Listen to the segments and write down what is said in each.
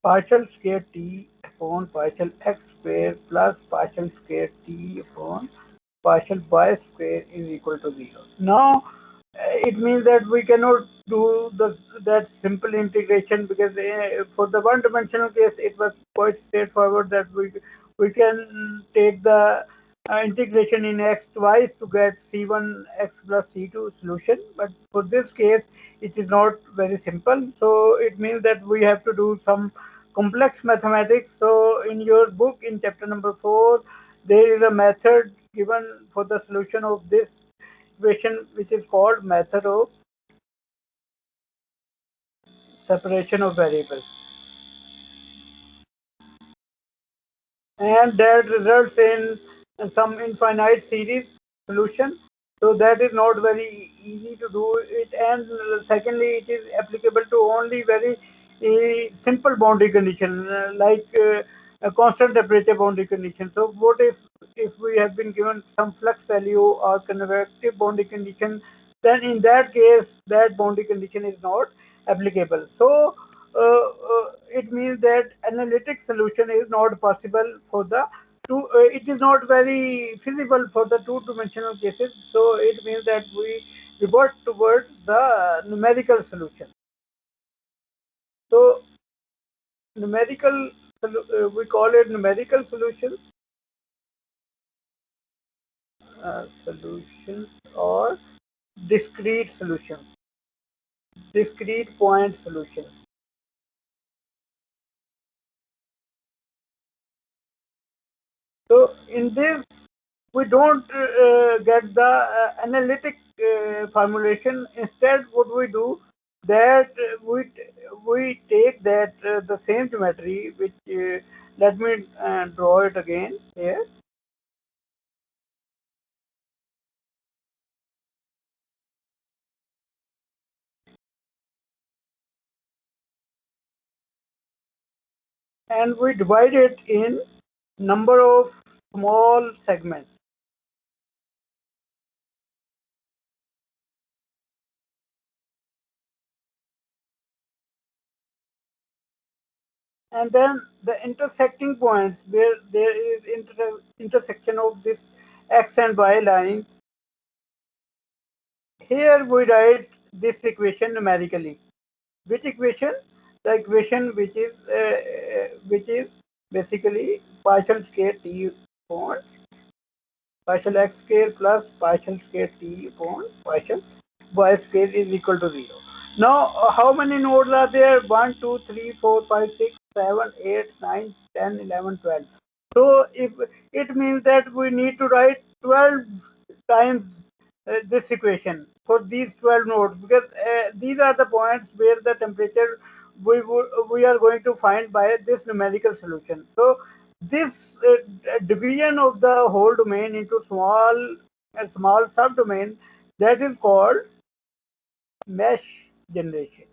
partial square t upon partial x square plus partial square t upon partial y square is equal to 0. Now it means that we cannot do that simple integration, because for the one-dimensional case it was quite straightforward that we can take the integration in x twice to get c1x plus c2 solution. But for this case it is not very simple, so it means that we have to do some complex mathematics. So in your book in chapter number 4 there is a method given for the solution of this equation, which is called method of separation of variables, and that results in some infinite series solution. So that is not very easy to do it, and secondly it is applicable to only very simple boundary condition, like a constant temperature boundary condition. So what if we have been given some flux value or convective boundary condition, then in that case that boundary condition is not applicable. So it means that analytic solution is not possible for the two. It is not very feasible for the two-dimensional cases. So it means that we revert towards the numerical solution. So numerical, we call it numerical solutions, solutions or discrete solutions, discrete point solutions. So in this, we don't get the analytic formulation. Instead, what we do that we take that the same geometry, which let me draw it again here. And we divide it in number of small segments. And then the intersecting points where there is intersection of this x and y lines. Here we write this equation numerically. Which equation? The equation which is basically partial square t upon partial x square plus partial square t upon partial y square is equal to 0. Now, how many nodes are there? 1, 2, 3, 4, 5, 6, 7, 8, 9, 10, 11, 12. So, if it means that we need to write 12 times this equation for these 12 nodes, because these are the points where the temperature we are going to find by this numerical solution. So, this division of the whole domain into small subdomain, that is called mesh generation.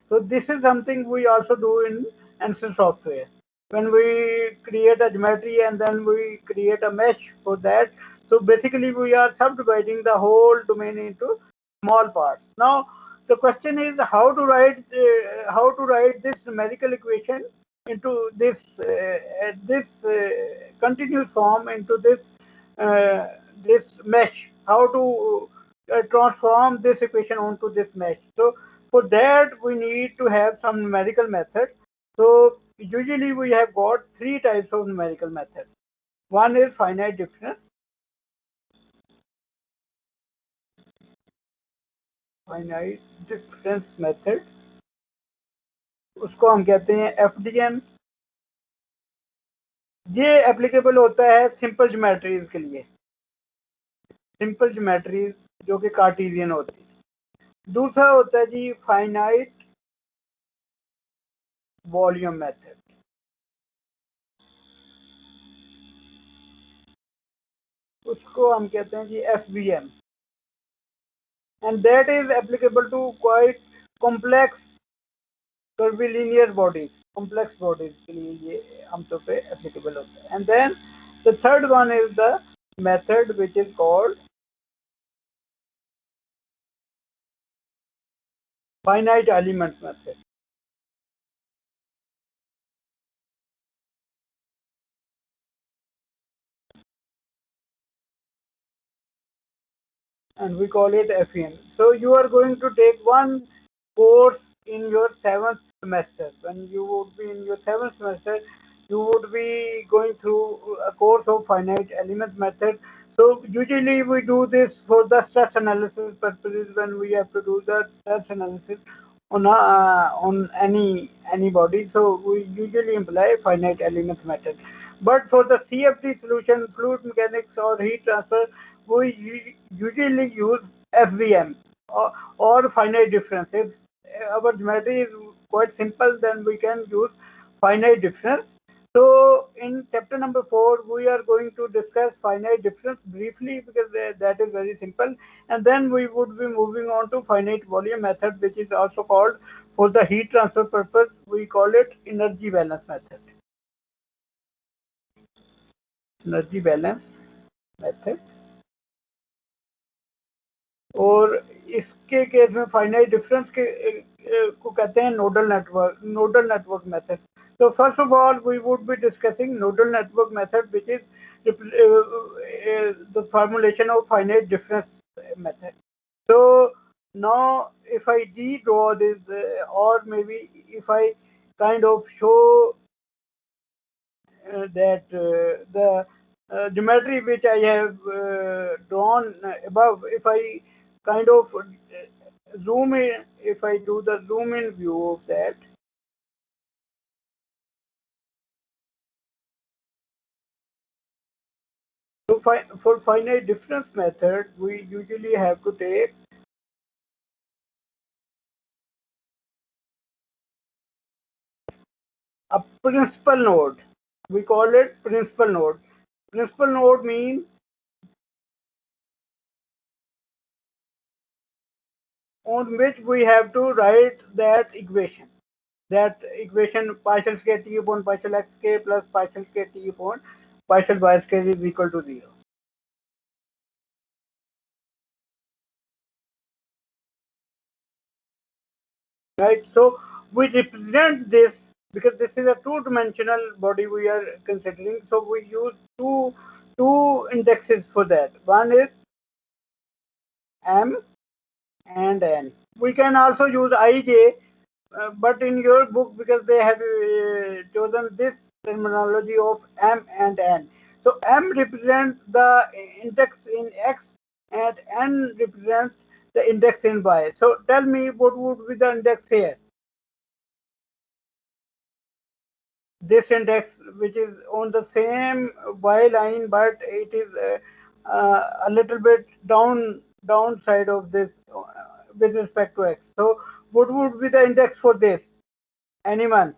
So this is something we also do in ANSYS software. When we create a geometry and then we create a mesh for that, so basically we are subdividing the whole domain into small parts. Now the question is how to write this numerical equation into this continuous form, into this mesh. How to transform this equation onto this mesh. So for that we need to have some numerical method. So usually we have got three types of numerical methods. One is finite difference. Finite difference method, उसको हम कहते हैं FDM. ये applicable होता है simple geometries के लिए, simple geometries जो कि कार्टेशियन होती है. दूसरा होता है जी फाइनाइट वॉल्यूम मेथड. उसको हम कहते हैं जी FVM, and that is applicable to quite complex curvilinear bodies. Complex bodies के लिए ये आमतौर पे applicable होता है. And then the third one is the method which is called finite elements method. and we call it FEN. So you are going to take one course in your seventh semester. When you would be in your seventh semester, you would be going through a course of finite element method. So usually we do this for the stress analysis purposes when we have to do the stress analysis on any body. So we usually employ finite element method. But for the CFD solution, fluid mechanics or heat transfer, we usually use FVM or finite difference. If our geometry is quite simple, then we can use finite difference. So in chapter number 4, we are going to discuss finite difference briefly because that is very simple. And then we would be moving on to finite volume method, which is also called, for the heat transfer purpose, we call it energy balance method. Energy balance method. और इसके case में finite difference को कहते हैं nodal network method. So first of all, we would be discussing nodal network method, which is the formulation of finite difference method. So now if I redraw this, or maybe if I kind of show that the geometry which I have drawn above, if I kind of zoom in, if I do the zoom in view of that, so for finite difference method, we usually have to take a principal node. We call it principal node. Principal node means on which we have to write that equation. That equation, partial k t upon partial x k plus partial k t upon partial y k is equal to 0. Right? So we represent this because this is a two-dimensional body we are considering. So we use two indexes for that. One is m and n. We can also use ij, but in your book, because they have chosen this terminology of m and n. So m represents the index in x and n represents the index in y. So tell me what would be the index here? This index, which is on the same y line, but it is a little bit downside of this with respect to x. So what would be the index for this? Anyone?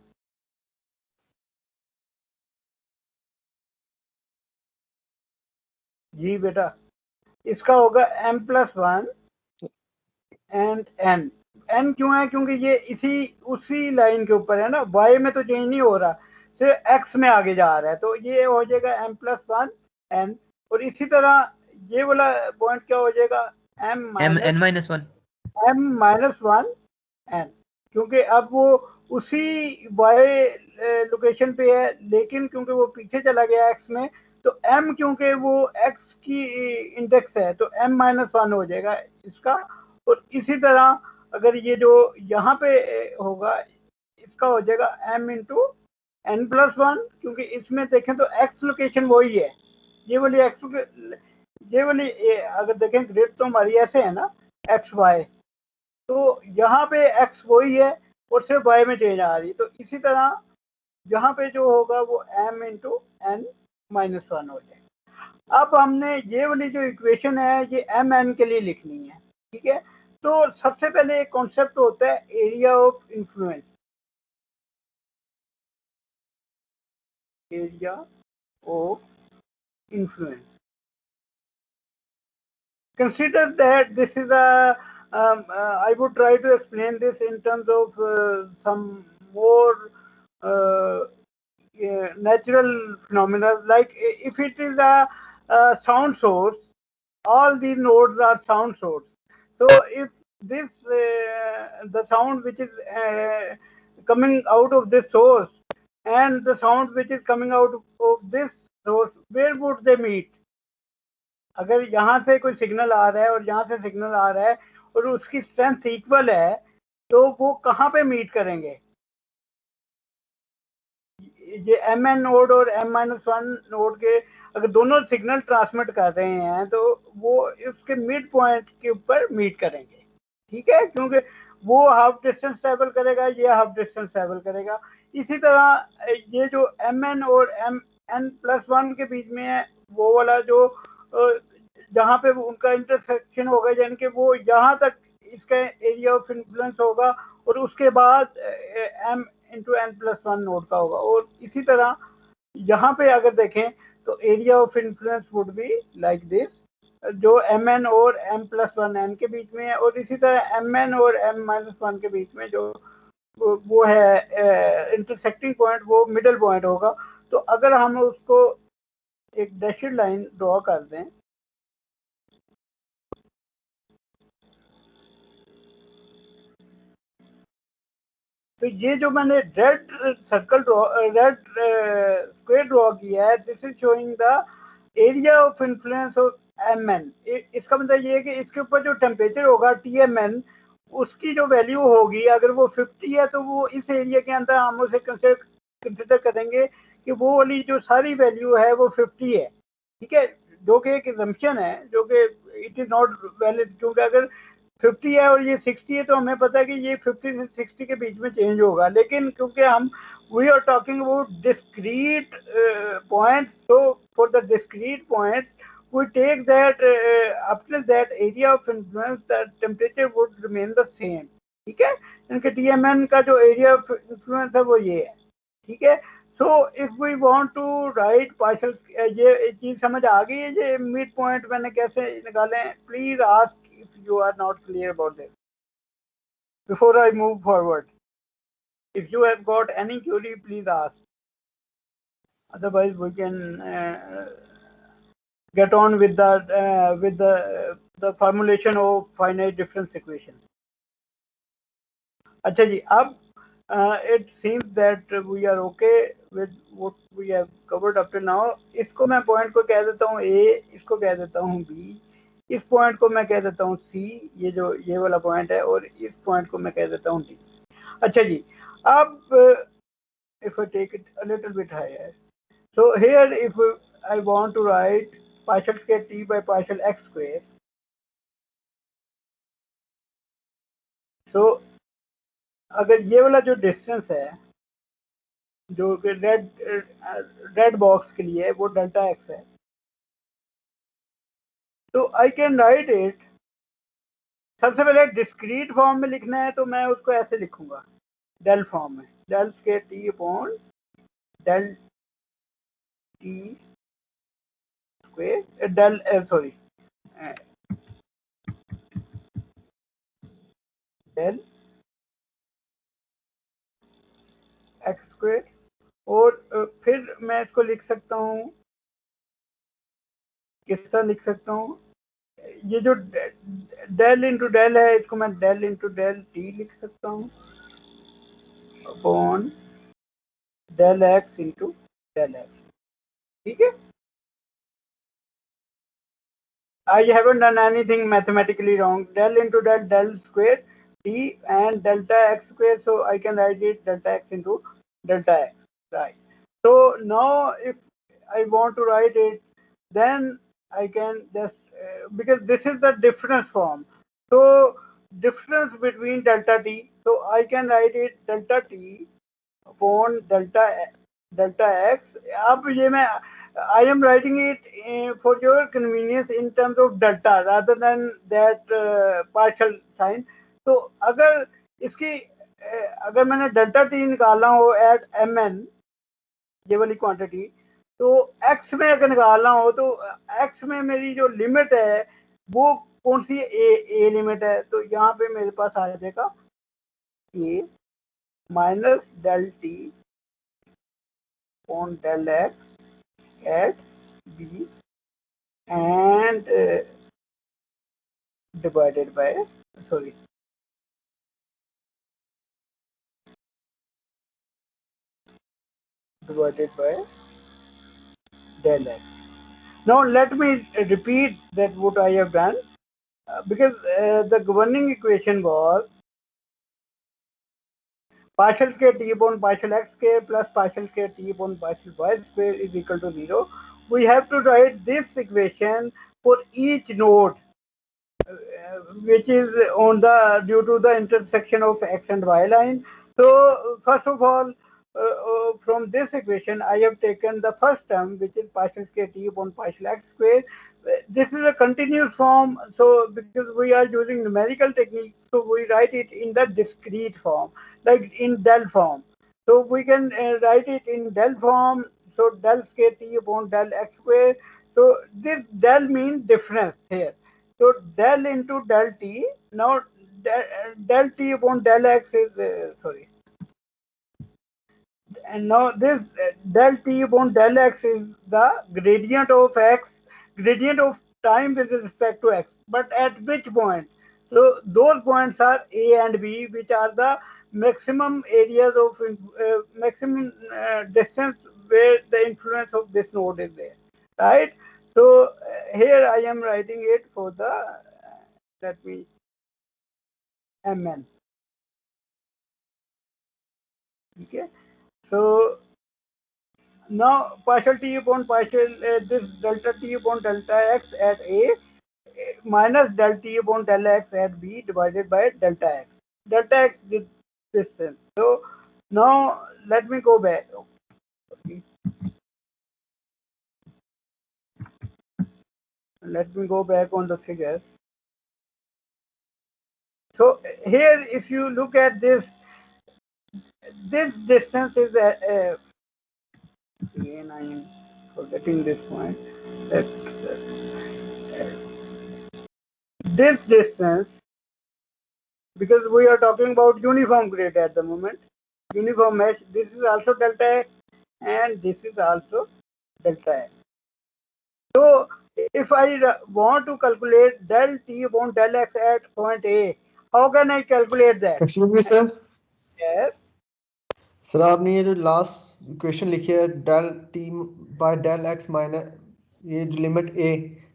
जी बेटा, इसका होगा m+1 and n. n क्यों है? क्योंकि ये उसी line के ऊपर है ना, y में तो चेंज नहीं हो रहा, सिर्फ x में आगे जा रहा है, तो ये हो जाएगा m+1 n. और इसी तरह ये वाला पॉइंट क्या हो जाएगा? m-1 n, क्योंकि अब वो उसी y लोकेशन पे है, लेकिन क्योंकि वो पीछे चला गया x में, तो m क्योंकि वो x की इंडेक्स है, तो m-1 हो जाएगा इसका. और इसी तरह अगर ये जो यहाँ पे होगा, इसका हो जाएगा m इंटू n+1, क्योंकि इसमें देखें तो x लोकेशन वही है. ये वाली अगर देखें ग्रिड तो हमारी ऐसे है ना, एक्स वाई, तो यहाँ पे x वही है और सिर्फ y में चेंज आ रही है. तो इसी तरह यहाँ पे जो होगा वो m इंटू n-1 हो जाएगा. अब हमने ये वाली जो इक्वेशन है ये एम एन के लिए लिखनी है, ठीक है. तो सबसे पहले एक कॉन्सेप्ट होता है area of influence. Area of influence. Consider that this is I would try to explain this in terms of some more natural phenomena. Like if it is a sound source, all these nodes are sound source. So if this the sound which is coming out of this source and the sound which is coming out of this source, where would they meet? अगर यहाँ से कोई signal आ रहा है और यहाँ से signal आ रहा है और उसकी स्ट्रेंथ इक्वल है, तो वो कहाँ पे मीट करेंगे? ये एम एन नोड और M-1 नोड के अगर दोनों सिग्नल ट्रांसमिट कर रहे हैं तो वो उसके मिड पॉइंट के ऊपर मीट करेंगे, ठीक है, क्योंकि वो हाफ डिस्टेंस ट्रेवल करेगा, ये हाफ डिस्टेंस ट्रेवल करेगा। इसी तरह ये जो Mn और Mn+1 के बीच में है, वो वाला जो जहाँ पे उनका इंटरसेक्शन होगा, यानी कि वो यहाँ तक इसका एरिया ऑफ इन्फ्लुएंस होगा और उसके बाद M × N+1 नोड का होगा। और इसी तरह यहाँ पे अगर देखें तो area of influence would be like this, जो Mn और M+1 N के बीच में है, और इसी तरह Mn और M-1 के बीच में जो वो है इंटरसेक्टिंग पॉइंट, वो मिडल पॉइंट होगा। तो अगर हम उसको एक डैशड लाइन ड्रॉ कर दें, तो ये जो मैंने red circle draw, red square draw किया है, this is showing the area of influence of Mn। इसका मतलब ये है कि इसके ऊपर जो टेम्परेचर होगा Tmn, उसकी जो वैल्यू होगी, अगर वो 50 है तो वो इस एरिया के अंदर हम उसे कंसिडर करेंगे कि वो वाली जो सारी वैल्यू है वो 50 है, ठीक है, जो कि एक एजम्पशन है, जो कि इट इज नॉट वैलिड, क्योंकि अगर 50 है और ये 60 है तो हमें पता है कि ये 50 से 60 के बीच में चेंज होगा। लेकिन क्योंकि हम we are talking about discrete points, तो for the discrete points we take that up till that area of influence, the temperature would remain the same, ठीक है, इनके TMN का जो एरिया ऑफ इन्फ्लुएंस है वो ये है, ठीक है। So if we want to write partial, ये चीज समझ आ गई है, ये मिड पॉइंट मैंने कैसे निकाले? Please ask if you are not clear about this before I move forward. If you have got any query, please ask. Otherwise, we can get on with the formulation of finite difference equation. अच्छा जी, अब it seems that we are okay with what we have covered up to now. इसको मैं point को कह देता हूँ A, इसको कह देता हूँ B, इस पॉइंट को मैं कह देता हूँ C, ये जो ये वाला पॉइंट है, और इस पॉइंट को मैं कह देता हूँ D। अच्छा जी, अब if I take it a little bit higher, so here if I want to write partial square T by partial x square, so अगर ये वाला जो डिस्टेंस है जो कि रेड बॉक्स के लिए वो डेल्टा एक्स है, तो आई कैन राइट इट, सबसे पहले डिस्क्रीट फॉर्म में लिखना है तो मैं उसको ऐसे लिखूंगा, डेल फॉर्म में, del square T upon del T square del sorry del X square, और फिर मैं इसको लिख सकता हूँ, किस तरह लिख सकता हूँ, ये जो डेल इंटू डेल है इसको मैं डेल इंटू डेल टी लिख सकता हूँ upon del X into del X, ठीक है। I haven't done anything mathematically wrong. Del into del, del square t and delta x square. So I can write it delta x into delta x. Right. So now if I want to write it, then I can just because this is the difference form. So difference between delta t. So I can write it delta t upon delta x. अब ये मैं I am writing it for your convenience in terms of delta rather than that partial sign. तो अगर इसकी अगर मैंने delta T निकालना हो एट Mn, ये वाली क्वांटिटी, तो x में अगर निकालना हो तो x में मेरी जो लिमिट है वो कौन सी ए लिमिट है, तो यहाँ पे मेरे पास आ जाएगा a माइनस del T on del X at b and divided by sorry divided by del x. Now let me repeat that what I have done, because the governing equation was partial square t upon partial x square plus partial square t upon partial y square is equal to 0. We have to write this equation for each node which is on the due to the intersection of x and y line. So first of all, from this equation I have taken the first term, which is partial square t upon partial x square. This is a continuous form, so because we are using numerical technique, so we write it in the discrete form, like in del form. So we can write it in del form. So del square t upon del x square. So this del means difference here. So del into del t. Now del t upon del x is sorry, and now this del t upon del x is the gradient of x, gradient of time with respect to x. But at which point? So those points are A and B, which are the maximum areas of maximum distance where the influence of this node is there, right? So here I am writing it for the let me mn. Okay, so now partial t upon partial this delta t upon delta x at a minus del t upon del x at b divided by delta x. Delta x is distance. So now let me go back. Okay. Let me go back on the figure. So here, if you look at this, this distance is again I am forgetting this point. That this distance, because we are talking about uniform grade at the moment, uniform mesh, this is also delta x and this is also delta x. So if I want to calculate del t upon del x at point A, how can I calculate that? Excuse me sir. Yes, sir आपने ये जो last equation लिखी है del T by del X minus ये जो limit ए,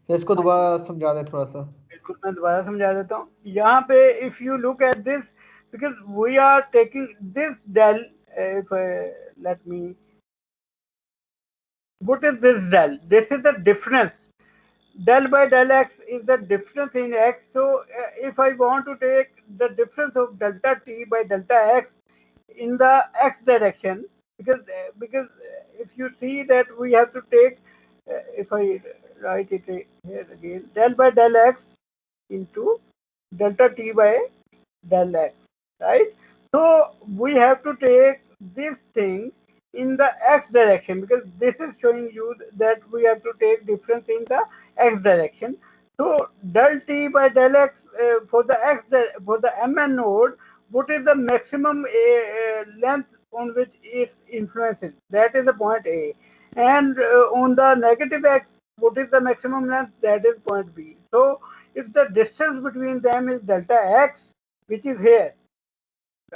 sir इसको हाँ जी, दोबारा समझा दें थोड़ा सा। बिल्कुल मैं दोबारा समझा देता हूँ। यहाँ पे if you look at this, because we are taking this del, if let me, what is this del? This is the difference. Del by del x is the difference in x. So if I want to take the difference of delta t by delta x in the x direction, because if you see that we have to take, if I write it here again, del by del x into delta t by del x, right? So we have to take this thing in the x direction, because this is showing you that we have to take difference in the x direction. So del t by del x for the for the mn node, what is the maximum length on which it influences? That is the point A. And on the negative x, what is the maximum length? That is point B. So if the distance between them is delta x, which is here,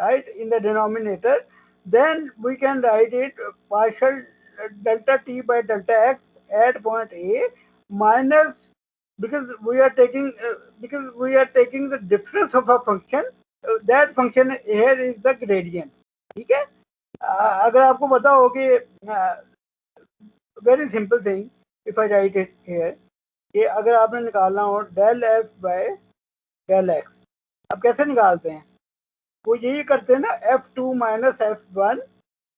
right, in the denominator, then we can write it partial delta t by delta x at point A minus, because we are taking the difference of a function, that function here is the gradient. ठीक है, अगर आपको पता हो कि very simple thing, if I write it here, कि अगर आपने निकालना हो del F by del X, अब कैसे निकालते हैं? वो यही करते हैं ना, F2 minus F1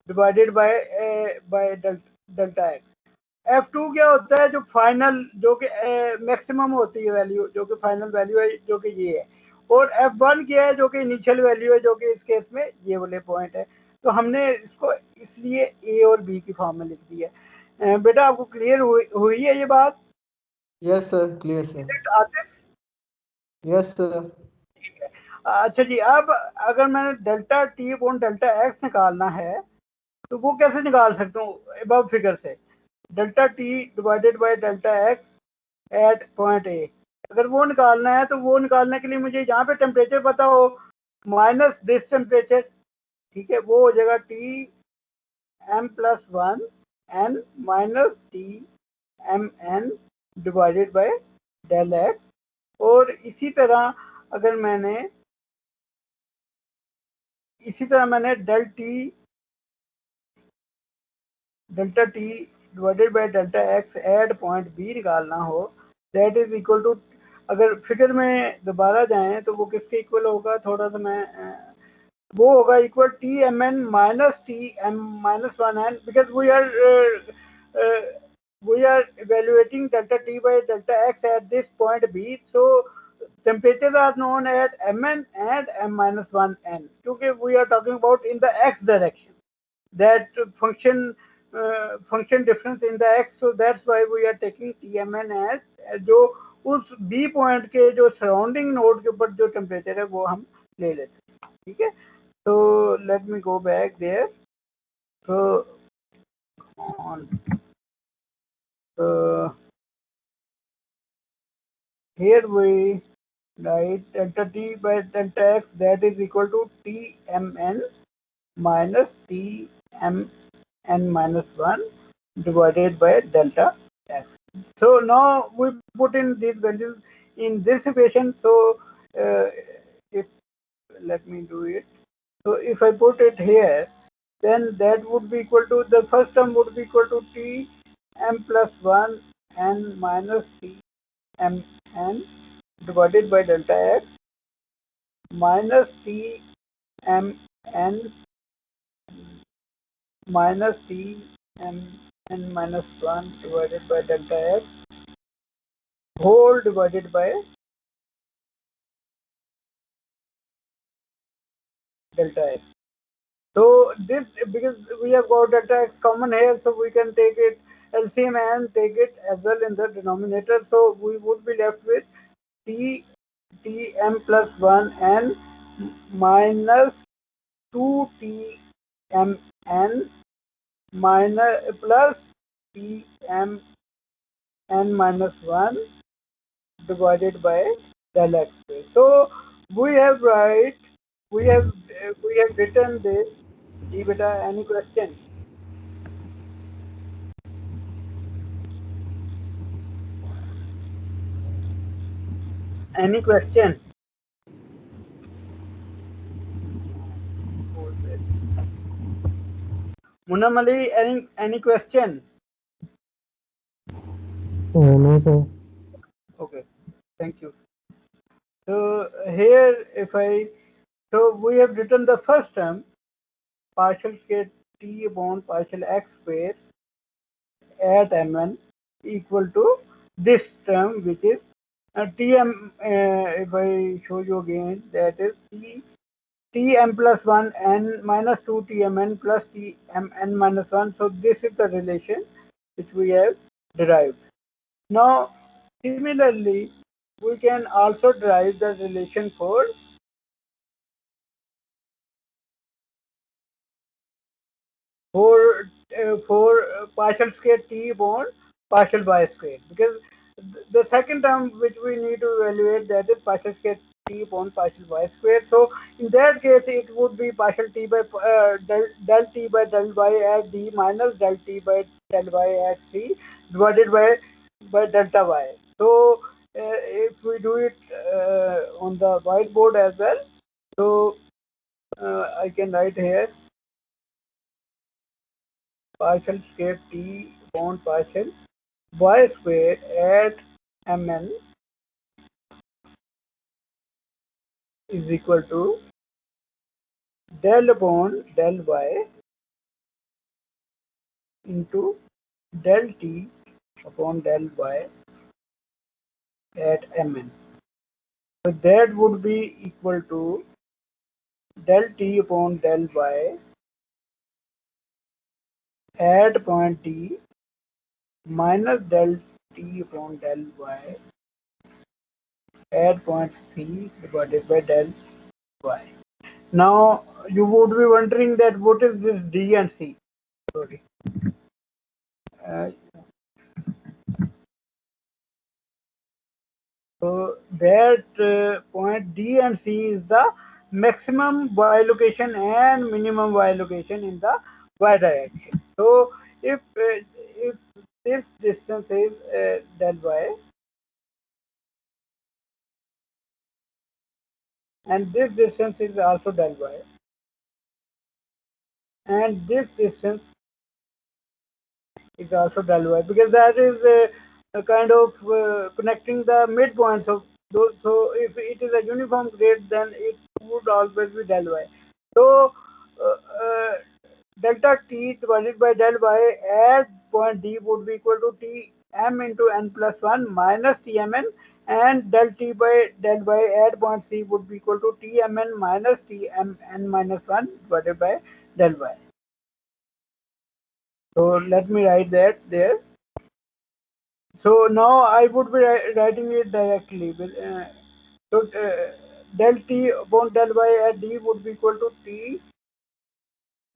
divided by delta x. F2 क्या होता है? जो फाइनल, जो कि मैक्सिमम होती है वैल्यू, जो कि फाइनल वैल्यू है, जो कि ये है। और F1 क्या है? जो कि इनिशियल वैल्यू है, जो कि इस केस में ये वाले पॉइंट है। तो हमने इसको इसलिए ए और बी की फॉर्म में लिख दिया। बेटा आपको क्लियर हुई है ये बात? Yes sir, clear sir. Atif, yes sir. अच्छा जी, अब अगर मैंने delta T upon delta X निकालना है, तो वो कैसे निकाल सकता हूँ अबव फिगर से? Delta T divided by delta X at point A, अगर वो निकालना है, तो वो निकालने के लिए मुझे यहाँ पे टेम्परेचर पता हो, माइनस दिस टेम्परेचर, ठीक है, वो हो जाएगा T M plus one N minus T M N divided by del X. और इसी तरह अगर मैंने delta T divided by delta X at point B निकालना हो, दैट इज इक्वल टू, अगर फिगर में दोबारा जाएं तो वो किसके इक्वल होगा, थोड़ा सा मैं वो होगा equal T M N minus T M minus one N, because we are evaluating delta t by delta x at this point b, so temperatures are known as mn and m minus 1 n, क्योंकि we are talking about in the x direction, that function difference in the x, so that's why we are taking tmn as जो उस b point के जो surrounding node के ऊपर जो temperature है वो हम ले लेते हैं, ठीक है। So let me go back there. So on here we write delta t by delta x, that is equal to tmn minus tmn minus 1 divided by delta x. So now we put in these values in this equation. So if let me do it. So if I put it here, then that would be equal to, the first term would be equal to t m plus 1 n minus t m n divided by delta x minus t m n minus t m n minus 1 divided by delta x whole divided by delta x. So this, because we have got delta x common here, so we can take it LCM and take it as well in the denominator. So we would be left with tm plus 1 n minus 2tmn minus plus tmn minus 1 divided by del x square. So we have written this. जी बेटा, any question? Any question? Munam Ali, any question? No, sir. Okay, thank you. So here, so we have written the first term, partial k t upon partial x square at mn equal to this term, which is tm. If I show you again, that is tm plus 1 n minus 2 tmn plus tmn minus 1. So this is the relation which we have derived. Now similarly, we can also derive the relation for partial square t upon partial y square, because the second term which we need to evaluate, that is partial square t upon partial y square. So in that case it would be partial t by del t by del y at d minus del t by del y at c divided by delta y. So if we do it on the whiteboard as well, so I can write here partial square t upon partial y square at mn is equal to del upon del y into del t upon del y at mn. So that would be equal to del t upon del y at point t minus del t upon del y at point c divided by del y. Now you would be wondering that what is this d and c? Sorry. Uh, so that point D and C is the maximum y location and minimum y location in the y direction. So if this distance is del y, and this distance is also del y, and this distance is also del y, because that is a kind of connecting the midpoints of those. So if it is a uniform grid, then it would always be del y. So uh, uh, delta t divided by del y at point D would be equal to T m into n plus 1 minus Tmn, and del t by del y at point C would be equal to Tmn minus Tmn minus 1 divided by del y. So let me write that there. So now I would be writing it directly. So del t upon del y at D would be equal to T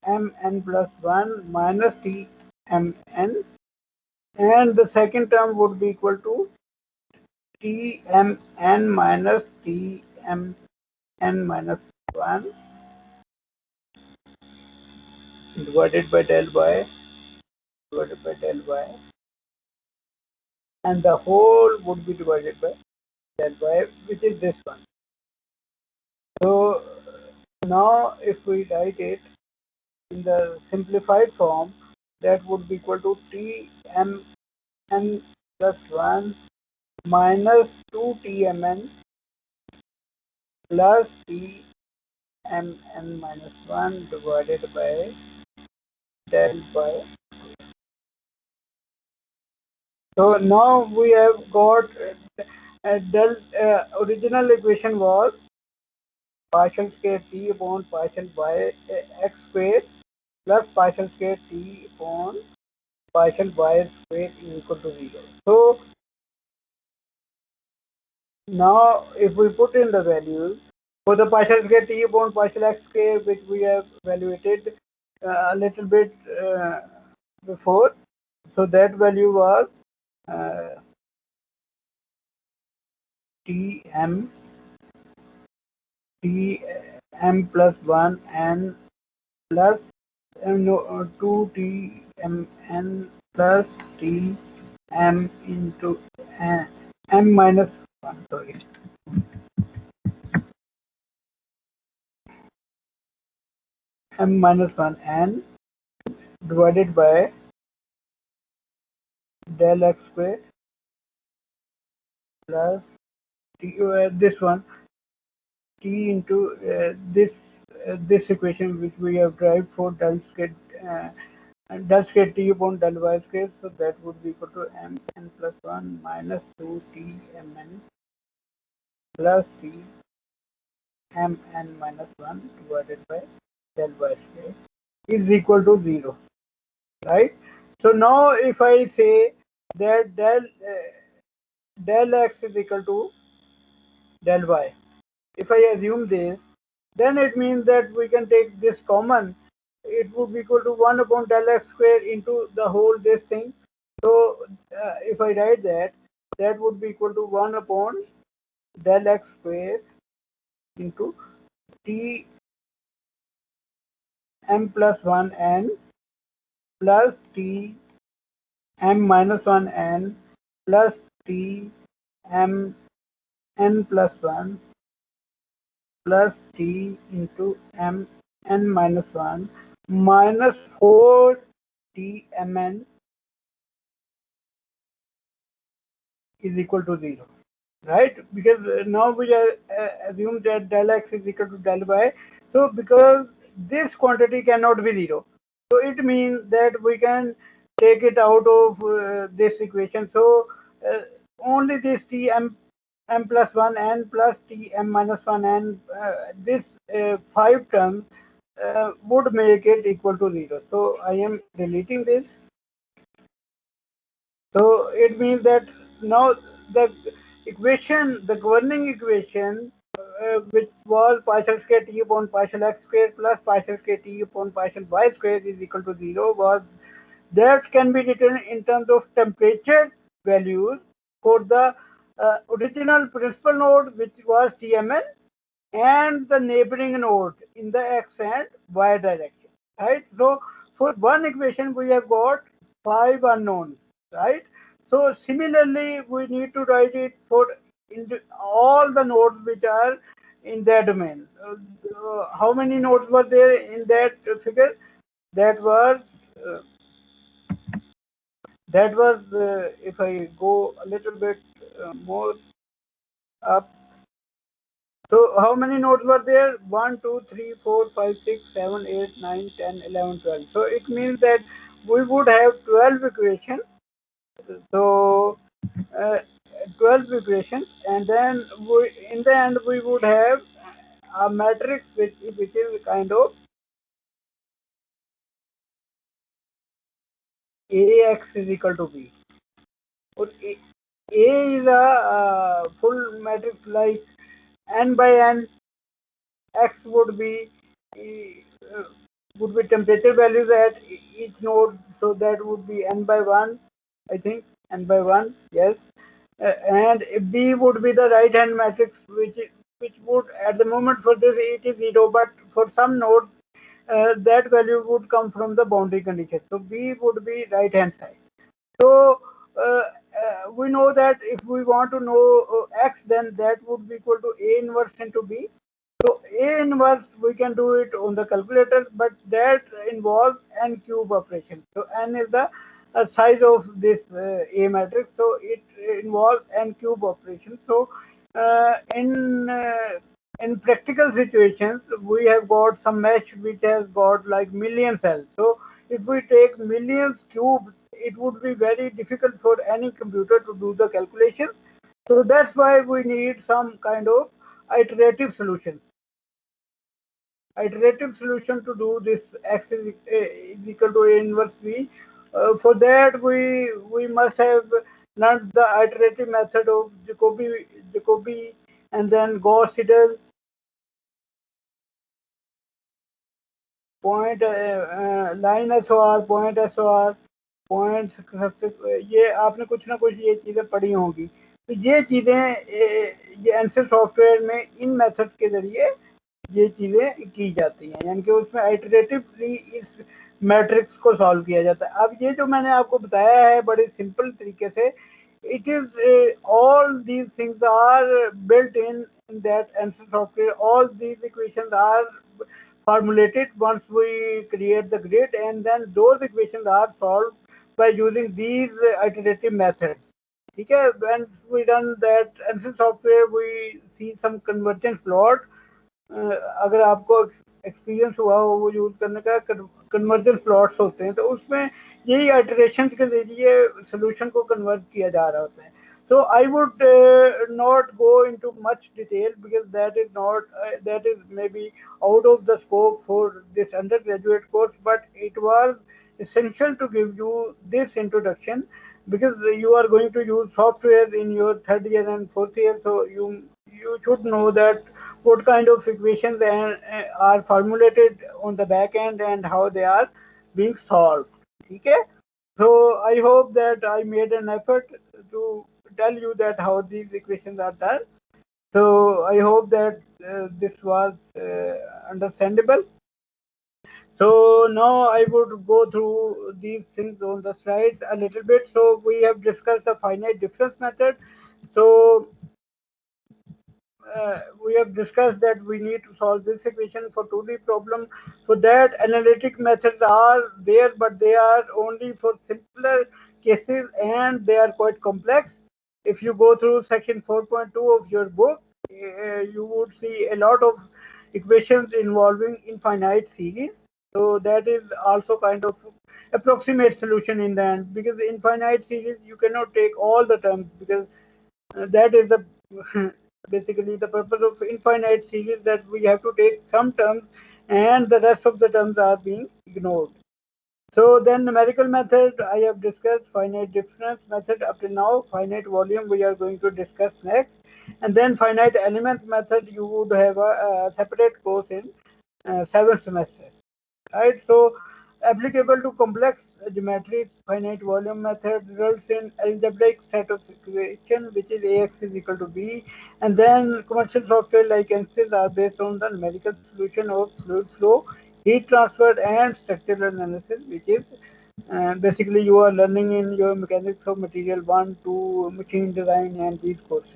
mn plus 1 minus T mn, and the second term would be equal to Tmn minus Tmn minus 1 divided by del y divided by del y, and the whole would be divided by del y, which is this one. So now if we write it in the simplified form, that would be equal to Tmn plus 1 minus 2Tmn plus Tmn minus 1 divided by del y. So now we have got del original equation was partial square t upon partial y x square plus partial square t upon partial y square is equal to 0. So now if we put in the values for the partial square t upon partial x square, which we have evaluated a little bit before, so that value was uh, Tm plus 1 n plus 2 Tmn plus Tm into m minus 1, sorry, m minus 1 n divided by del x square plus this one t into this equation which we have derived for del square t upon del y square, so that would be equal to mn plus 1 minus 2 t mn plus t mn minus 1 divided by del y square is equal to 0, right? So now if I say that del x is equal to del y, if I assume this, then it means that we can take this common. It would be equal to 1 upon del x square into the whole this thing. So if I write that, that would be equal to 1 upon del x square into t m plus 1 n plus t m minus 1 n plus t m n plus 1 plus t into m n minus 1 minus 4 t mn is equal to 0, right? Because now we assume that del x is equal to del y. So because this quantity cannot be 0, so it means that we can take it out of this equation. So uh, only this t m plus 1 n plus t m minus 1 n, this 5 terms would make it equal to 0. So I am deleting this. So it means that now the equation, the governing equation, which was partial square t upon partial x square plus partial square t upon partial y square is equal to 0, was that can be written in terms of temperature values for the original principal node, which was Tmn, and the neighboring node in the x and y direction, right? So for one equation we have got 5 unknowns. right? So similarly, we need to write it for all the nodes which are in that domain. How many nodes were there in that figure? That was uh, if I go a little bit more up. So how many nodes were there? 1, 2, 3, 4, 5, 6, 7, 8, 9, 10, 11, 12. So it means that we would have 12 equations. So uh, 12 equations, and then in the end we would have a matrix which is kind of ax is equal to b. Or A is a full matrix like n by n. X uh, would be temperature values at each node, so that would be n by 1, I think, n by 1, yes. And B would be the right hand matrix, which would at the moment for this it is 0, but for some nodes that value would come from the boundary condition. So B would be right hand side. So we know that if we want to know x, then that would be equal to A inverse into B. So A inverse we can do it on the calculator, but that involves n cube operation. So n is the size of this A matrix, so it involves n cube operation. So uh, in uh, in practical situations, we have got some mesh which has got like million cells. So if we take millions cubes, it would be very difficult for any computer to do the calculation. So that's why we need some kind of iterative solution. Iterative solution to do this x is equal to A inverse V. For that, we must have learned the iterative method of Jacobi, and then Gauss-Seidel point, line SOR, point SOR, point success, ये आपने कुछ ना कुछ ये चीज़ें पढ़ी होंगी। तो ये चीज़ें ये एंसर सॉफ्टवेयर में इन मेथड के ज़रिए ये चीज़ें की जाती हैं, यानी कि उसमें आइटरेटिवली इस मैट्रिक्स को सॉल्व किया जाता है। अब ये जो मैंने आपको बताया है बड़े सिंपल तरीके से, it is all these things are built in that answer software. All these equations are formulated once we create the grid, and then those equations are solved by using these iterative methods. ठीक है, when we run that answer software we see some convergence plot. अगर आपको experience हुआ हो वो use करने का, conversion plots होते हैं, तो उसमें यही आइटरेशन के जरिए सोल्यूशन को कन्वर्ट किया जा रहा होता है. So I would not go into much detail because that is maybe out of the scope for this undergraduate course, but it was essential to give you this introduction because you are going to use software in your third year and fourth year, so you should know that what kind of equations are formulated on the back end and how they are being solved. Okay, so I hope that I made an effort to tell you that how these equations are done. So I hope that this was understandable. So now I would go through these things on the slides a little bit. So we have discussed the finite difference method. So we have discussed that we need to solve this equation for 2D problem. For that, analytic methods are there, but they are only for simpler cases and they are quite complex. If you go through section 4.2 of your book, you would see a lot of equations involving infinite series. So that is also kind of approximate solution in the end, because infinite series you cannot take all the terms, because that is the basically the purpose of infinite series, that we have to take some terms and the rest of the terms are being ignored. So then numerical method I have discussed, finite difference method up to now, finite volume we are going to discuss next, and then finite element method you would have a separate course in 7th semester. Right, so applicable to complex geometries, finite volume method results in algebraic set of equation which is Ax is equal to B, and then commercial software like ANSYS are based on the numerical solution of fluid flow, heat transfer and structural analysis, which is Basically, you are learning in your mechanics of material 1, 2, machine design, and these courses.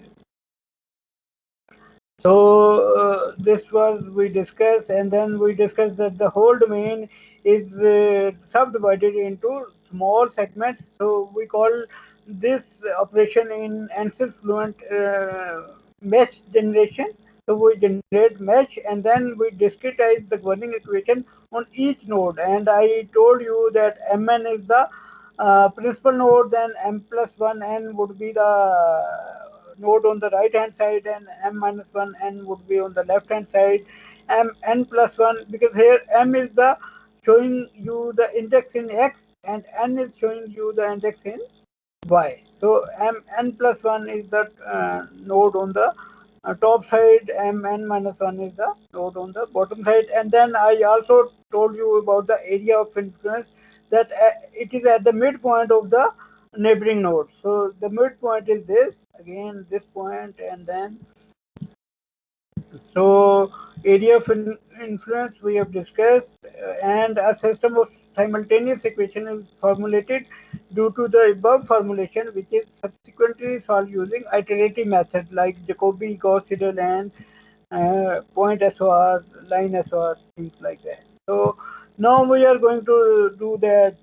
So this was we discussed, and then we discussed that the whole domain is subdivided into small segments. So we call this operation in ANSYS Fluent mesh generation. So we generate mesh, and then we discretize the governing equation on each node. And I told you that Mn is the principal node, then m plus 1 n would be the node on the right hand side, and m minus 1 n would be on the left hand side. M n plus 1, because here m is the showing you the index in x, and n is showing you the index in y. So m n plus 1 is the node on the top side, m n minus 1 is the node on the bottom side. And then I also told you about the area of influence, that it is at the midpoint of the neighboring nodes. So the midpoint is this, again this point, and then so area of influence we have discussed, and a system of simultaneous equation is formulated due to the above formulation, which is subsequently solved using iterative method like Jacobi, Gauss-Seidel, and point SOR, line SOR, things like that. So now we are going to do that.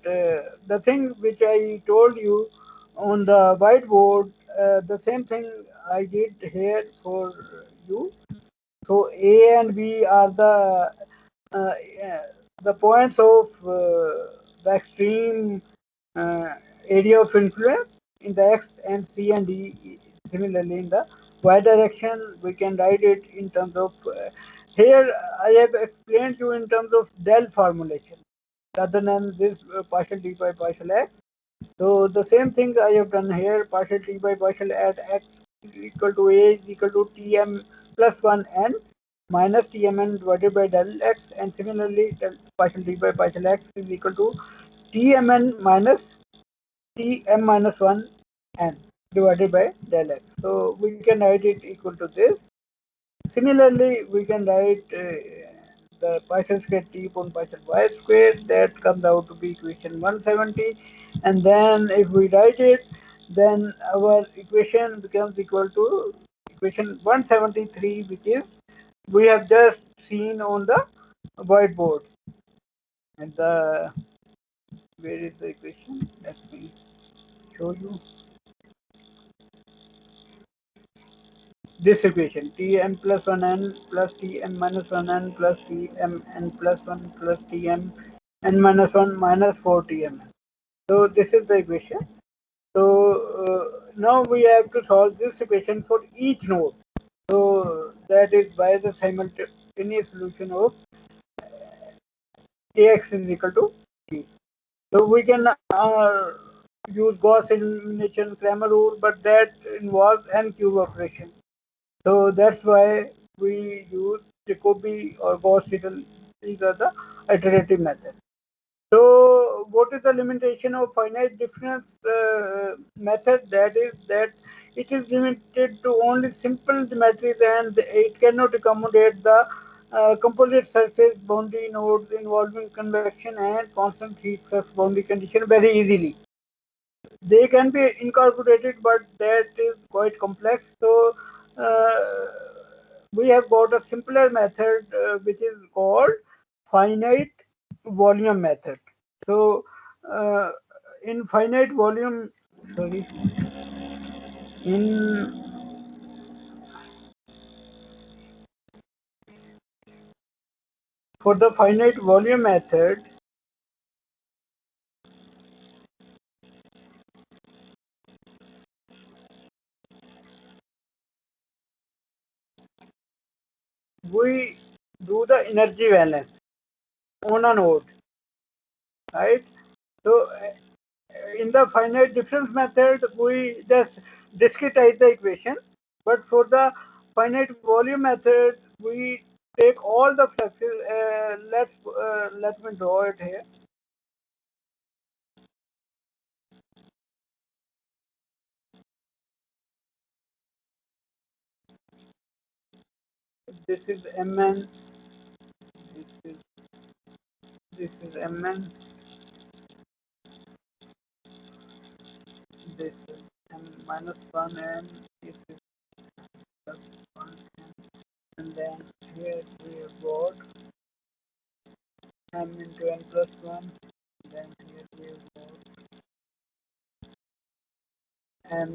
The thing which I told you on the whiteboard, the same thing I did here for you. So A and B are uh, the points of the extreme uh, area of influence in the X, and C and D similarly in the Y direction. We can write it in terms of here I have explained you in terms of del formulation rather than this partial d by partial x. So the same thing I have done here, partial t by partial at x is equal to a is equal to tm plus 1 n minus tmn divided by del x, and similarly del partial t by partial x is equal to tmn minus tm minus 1 n divided by del x. So we can write it equal to this. Similarly, we can write the partial square t upon partial y square. That comes out to be equation 170. And then if we write it, then our equation becomes equal to equation 173, which is we have just seen on the whiteboard. And the where is the equation? Let me show you. This equation Tm plus 1n plus Tm minus 1n plus Tmn plus 1 plus Tm n minus 1 minus 4Tm. So this is the equation. So now we have to solve this equation for each node. So that is by the simultaneous solution of Ax is equal to T. So we can use Gauss elimination Cramer rule, but that involves n cube operation. So that's why we use Jacobi or Gauss-Seidel. These are the iterative methods. So what is the limitation of finite difference method? That is that it is limited to only simple geometries, and it cannot accommodate the composite surface boundary nodes involving convection and constant heat flux boundary condition very easily. They can be incorporated, but that is quite complex. So we have got a simpler method which is called finite volume method. So in finite volume, sorry, in for the finite volume method, we do the energy balance on a node, right? So in the finite difference method, we just discretize the equation. But for the finite volume method, we take all the fluxes. Let me draw it here. This is Mn. This is Mn. this m minus 1 and this is plus 1 and then here we have got m into n plus 1 then here we have got m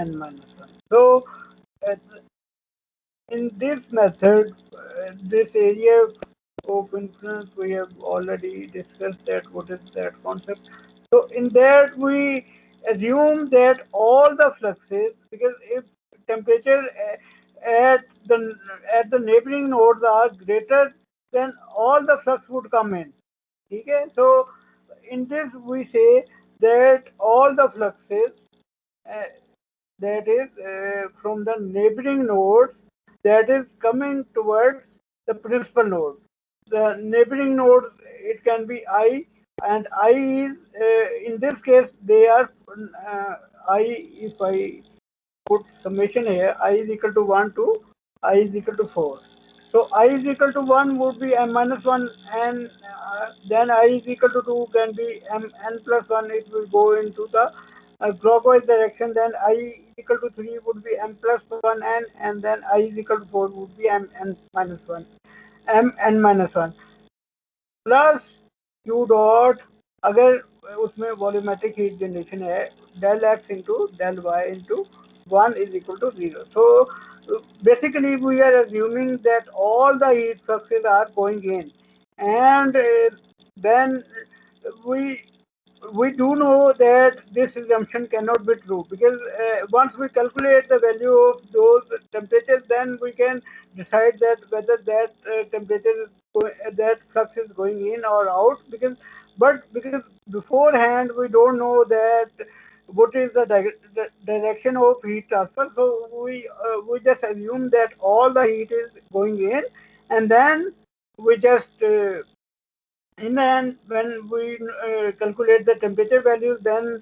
n minus 1. So uh, in this method, this area of influence we have already discussed that what is that concept. So in that we assume that all the fluxes, because if temperature at the neighboring nodes are greater, then all the flux would come in. Okay? So in this we say that all the fluxes uh, that is from the neighboring nodes that is coming towards the principal node. The neighboring node, it can be I, and I is in this case they are I. If I put summation here, I is equal to 1 to I is equal to 4. So I is equal to 1 would be m minus 1, and then I is equal to 2 can be m n plus 1. It will go into the clockwise direction. Then I is equal to 3 would be m plus 1 n, and then I is equal to 4 would be m n minus 1, m n minus 1 plus Q dot अगर उसमें volumetric heat generation है del X into del Y into 1 is equal to 0. So basically we are assuming that all the heat fluxes are going in, and then we we do know that this assumption cannot be true, because once we calculate the value of those temperatures, then we can decide that whether that that flux is going in or out. Because beforehand we don't know that what is the direction of heat transfer, so we just assume that all the heat is going in, and then we just in the end, when we calculate the temperature values, then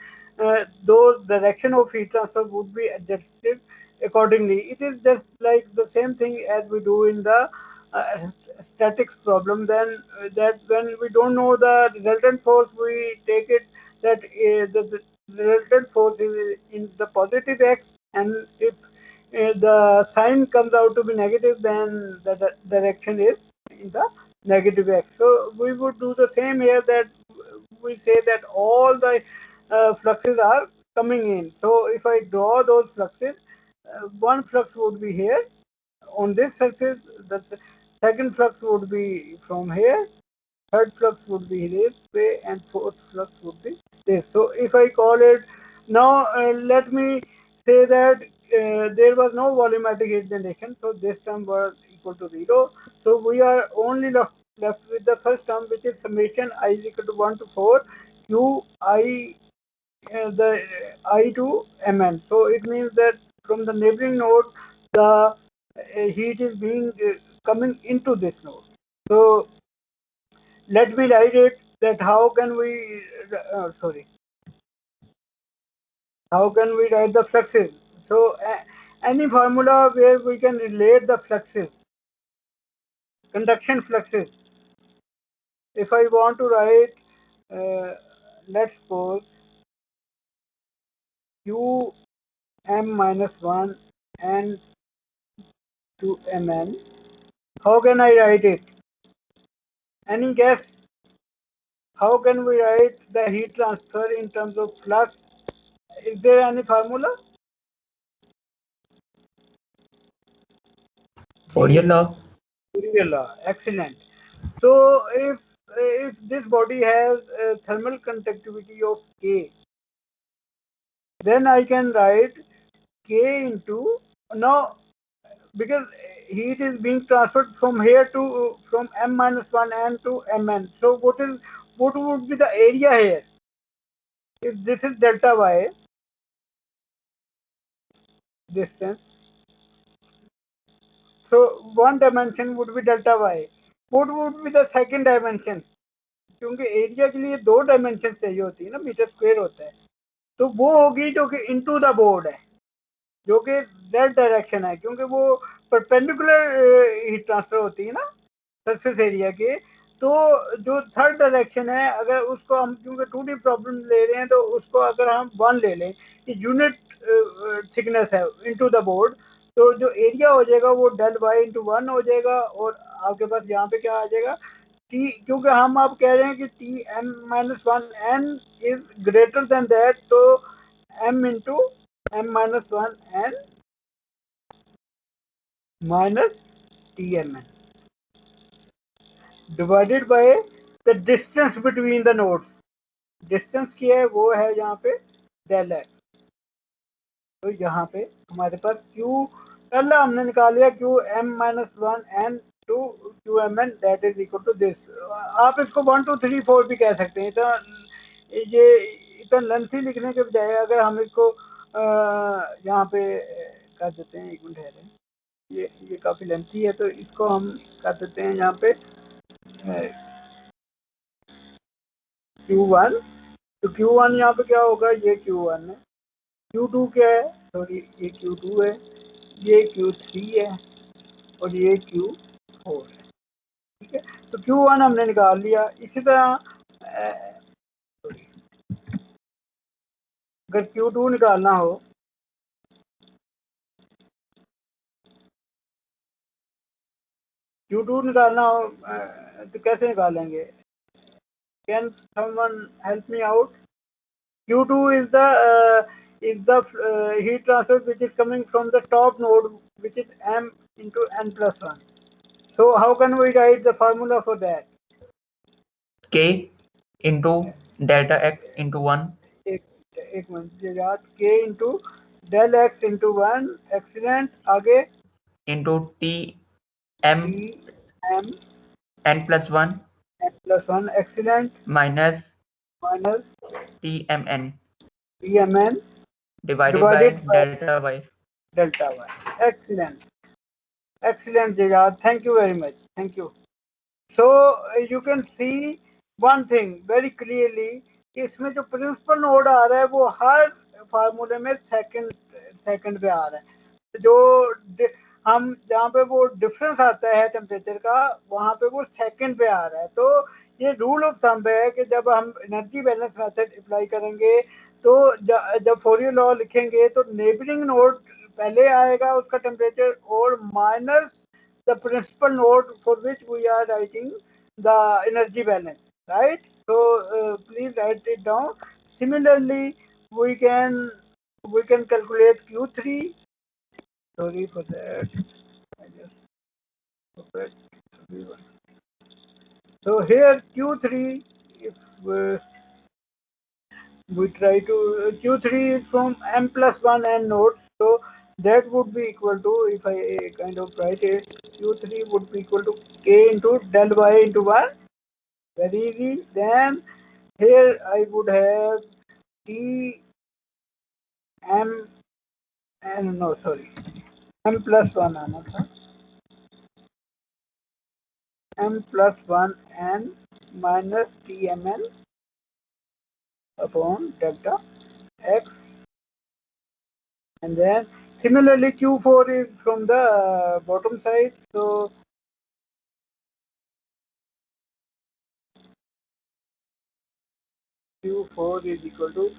those direction of heat transfer would be adjusted accordingly. It is just like the same thing as we do in the statics problem. Then that when we don't know the resultant force, we take it that the resultant force is in the positive x, and if the sign comes out to be negative, then the direction is in the negative x. So we would do the same here, that we say that all the fluxes are coming in. So if I draw those fluxes, one flux would be here on this surface, the second flux would be from here, third flux would be this way, and fourth flux would be this. So if I call it now, let me say that there was no volumetric heat generation, so this term was equal to 0. So we are only left with the first term, which is summation I is equal to 1 to 4 q I the I to mn. So it means that from the neighboring node, the heat is being coming into this node. So let me write it that how can we how can we write the fluxes. So any formula where we can relate the fluxes, conduction fluxes. If I want to write, let's suppose q m minus 1 and to mn, how can I write it? Any guess? How can we write the heat transfer in terms of flux? Is there any formula? Fourier law. Fourier law. Excellent. So if this body has a thermal conductivity of K, then I can write K into, now because heat is being transferred from here to from m minus 1 n to mn. So what would be the area here? If this is delta y distance, so one dimension would be delta y. What would be the second dimension? क्योंकि area के लिए दो dimension चाहिए होती है ना, metre square होता है, तो वो होगी जो कि इनटू द बोर्ड है, जो कि जेड डायरेक्शन है, क्योंकि वो परपेंडिकुलर हीट ट्रांसफर होती है ना सरफेस एरिया के, तो जो थर्ड डायरेक्शन है, अगर उसको हम क्योंकि 2D प्रॉब्लम ले रहे हैं तो उसको अगर हम 1 ले लें कि यूनिट थिकनेस है इनटू द बोर्ड, तो जो एरिया हो जाएगा वो डेल वाई इंटू 1 हो जाएगा, और आपके पास यहाँ पे क्या आ जाएगा टी, क्योंकि हम आप कह रहे हैं कि T M minus one N is greater than that, तो M into M minus one N minus T M N divided by the distance between the nodes. Distance क्या है, वो है यहाँ पे डेल एक्स। तो यहाँ पे हमारे पास क्यू पहले हमने निकाल लिया Q M minus one N to Q M N that is equal to this. आप इसको 1 2 3 4 भी कह सकते हैं। इतना ये इतना लेंथी लिखने के बजाय अगर हम इसको यहाँ पे कर देते हैं, एक मिनट है, ये काफ़ी लेंथी है, तो इसको हम कर देते हैं यहाँ पे Q1। तो Q1 यहाँ पे क्या होगा, ये Q1 है। Q2 क्या है, सॉरी ये Q2 है, ये Q3 है, और ये Q4 है। ठीक है, तो Q1 हमने निकाल लिया। इसी तरह अगर Q2 निकालना हो, तो कैसे निकालेंगे? Can someone help me out? Q2 is the heat transfer which is coming from the top node, which is m into n plus 1. So how can we write the formula for that? K into delta x into 1 एक minute याद, k into del x into 1, excellent, आगे into T m t m n plus 1 n plus 1, excellent, minus minus T m n t m n divided by divided by delta y. delta y. Excellent, excellent Jayad, thank you very much, thank you. So you can see one thing very clearly कि इसमें जो principal node आ रहा है वो हर फार्मूले में second पे आ रहा है। जो हम जहाँ पे वो डिफरेंस आता है टेम्परेचर का, वहाँ पे वो सेकंड पे आ रहा है। तो ये रूल ऑफ थंब है कि जब हम एनर्जी बैलेंस मेथड अप्लाई करेंगे तो जब फोरियर लॉ लिखेंगे तो नेबरिंग नोड पहले आएगा उसका टेम्परेचर, और minus the principal node for which we are writing the energy balance, right? So please write it down. Similarly, we can calculate Q3. Sorry for that, I just forgot. So here Q3, if we try to Q3 is from m plus 1 n nodes, so that would be equal to, if I kind of write it, Q3 would be equal to k into del y into 1, very easy. Then here I would have t m n, no sorry, m plus 1 आना था, m plus 1 n minus t m n upon delta x. And then similarly Q4 is from the bottom side, so Q4 is equal to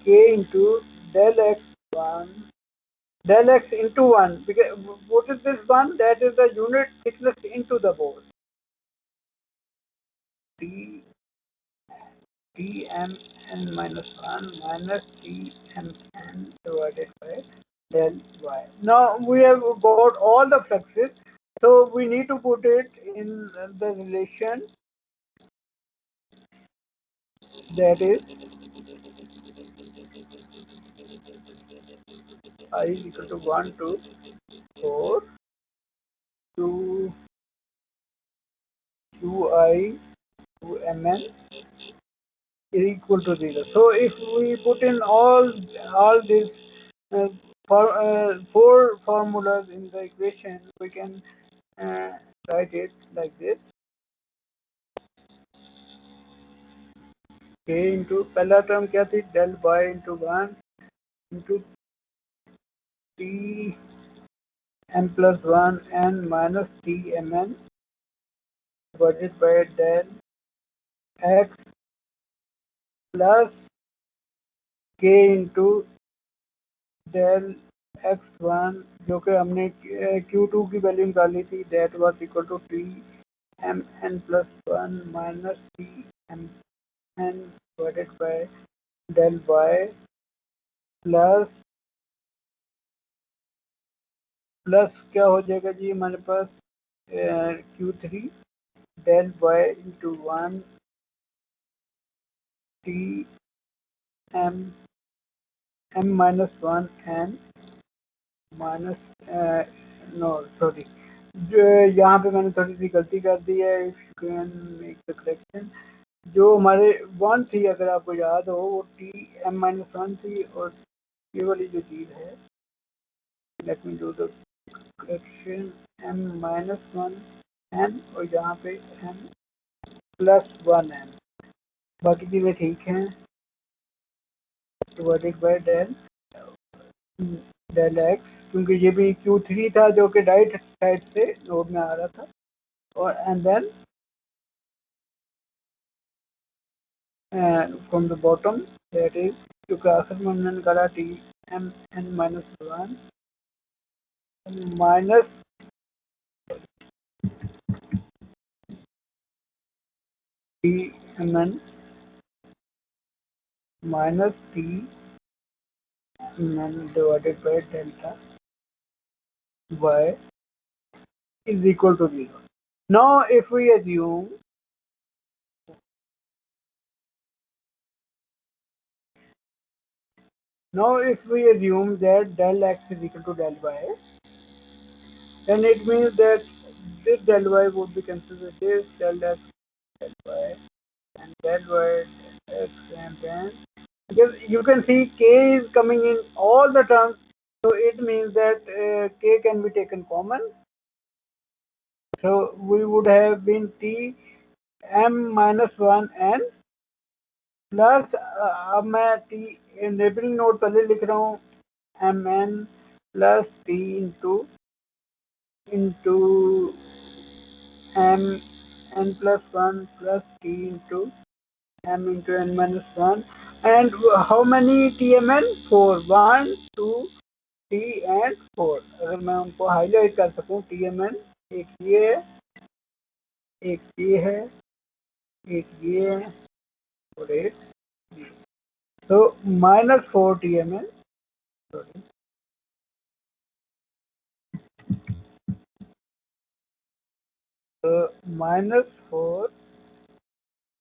k into del x1, del x into 1, because what is this 1? That is the unit thickness into the board. T Tmn minus 1 minus Tmn divided by del y. Now we have got all the fluxes, so we need to put it in the relation, that is I is equal to 1 to 4 to qi to mn is equal to 0. So if we put in all these four formulas in the equation, we can write it like this: k into पहला term क्या थी, del y into 1 into t m plus 1 n minus t mn divided by del X plus K into del x1 जो कि हमने Q2 की value निकाली थी, that was equal to T M N plus one minus T M N divided by del Y plus क्या हो जाएगा जी हमारे पास Q3 del Y into one T M M minus one N minus no sorry, यहाँ पे मैंने थोड़ी सी गलती कर दी है, if you can make the correction. जो हमारे वन थी, अगर आपको याद हो, वो टी एम माइनस वन थी, और ये वाली जो चीज़ है, let me do the correction, M minus one N और यहाँ पे एम प्लस वन एन, बाकी चीज़ें ठीक हैं, divided by del del X, क्योंकि ये भी Q3 था जो कि राइट साइड से नोड में आ रहा था, और and then from the bottom that is, क्योंकि आखिर में हमने निकाला T M N minus one minus T M N minus T M N divided by delta Y is equal to 0. Now if we assume that del x is equal to del y, then it means that this del y would be cancelled with this del x del y and del y del x, and then because you can see k is coming in all the terms, so it means that k can be taken common. So we would have been t m minus 1 n plus अब मैं T neighboring node पहले लिख रहा हूँ M N plus T into M N plus one plus T into M into N minus one, and how many T M N? Four, one two T and four. अगर मैं उनको highlight कर सकूँ, T M N एक ये है, एक ये है, एक ये है, और एक ये। तो minus four T M N, minus 4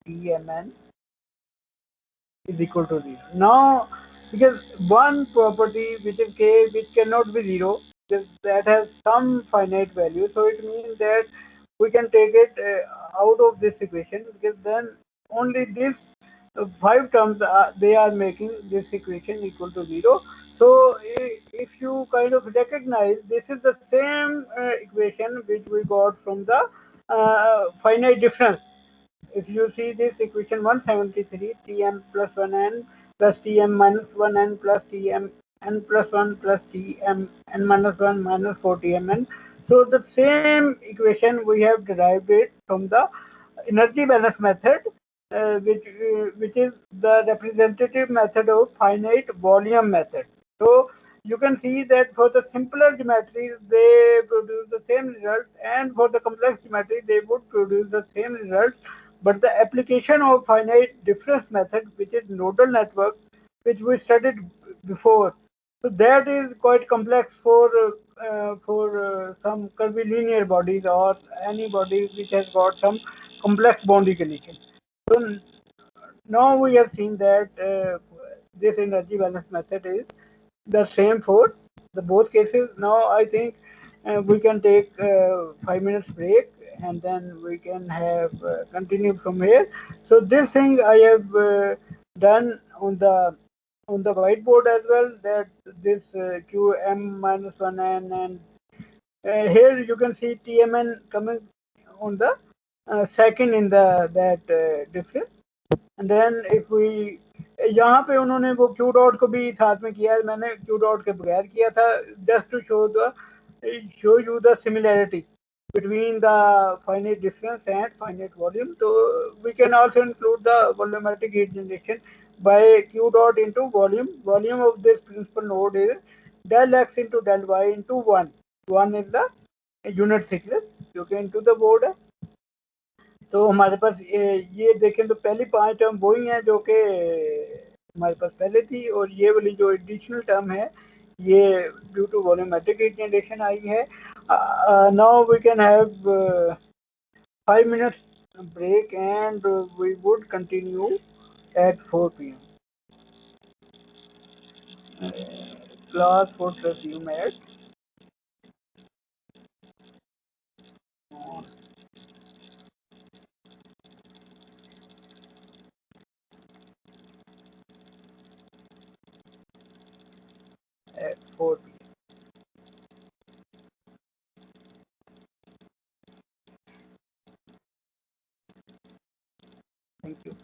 Tmn is equal to 0. Now, because one property which is k, which cannot be 0, that has some finite value, so it means that we can take it out of this equation, because then only this five terms they are making this equation equal to 0. So if you kind of recognize, this is the same equation which we got from the finite difference. If you see this equation 173, Tm plus 1n plus Tm minus 1n plus Tm n plus 1 plus Tm n minus 1 minus 4Tmn. So the same equation we have derived it from the energy balance method, which is the representative method of finite volume method. So you can see that for the simpler geometries they produce the same result, and for the complex geometry they would produce the same result. But the application of finite difference method, which is nodal network, which we studied before, so that is quite complex for some curvilinear bodies or any body which has got some complex boundary condition. So now we have seen that this energy balance method is the same for the both cases. Now I think we can take 5 minutes break, and then we can have continue from here. So this thing I have done on the whiteboard as well, that this qm minus 1n, and here you can see tmn coming on the second in the that difference. And then if we, यहाँ पे उन्होंने वो Q dot को भी साथ में किया है, मैंने क्यू डॉट के बगैर किया था, just to show you the similarity. between the finite difference and finite volume. So we can also include the volumetric heat generation by Q dot into volume. Volume of this principal node is del x into del y into 1. 1 is the unit thickness जो कि into the board है। तो हमारे पास ये देखें तो पहली 5 term वही हैं जो कि हमारे पास पहले थी, और ये वाली जो एडिशनल टर्म है ये due to volumetric heat generation आई है। Now we can have 5 minutes break and we would continue at 4 p.m. Class would resume at 4 p.m. Thank you.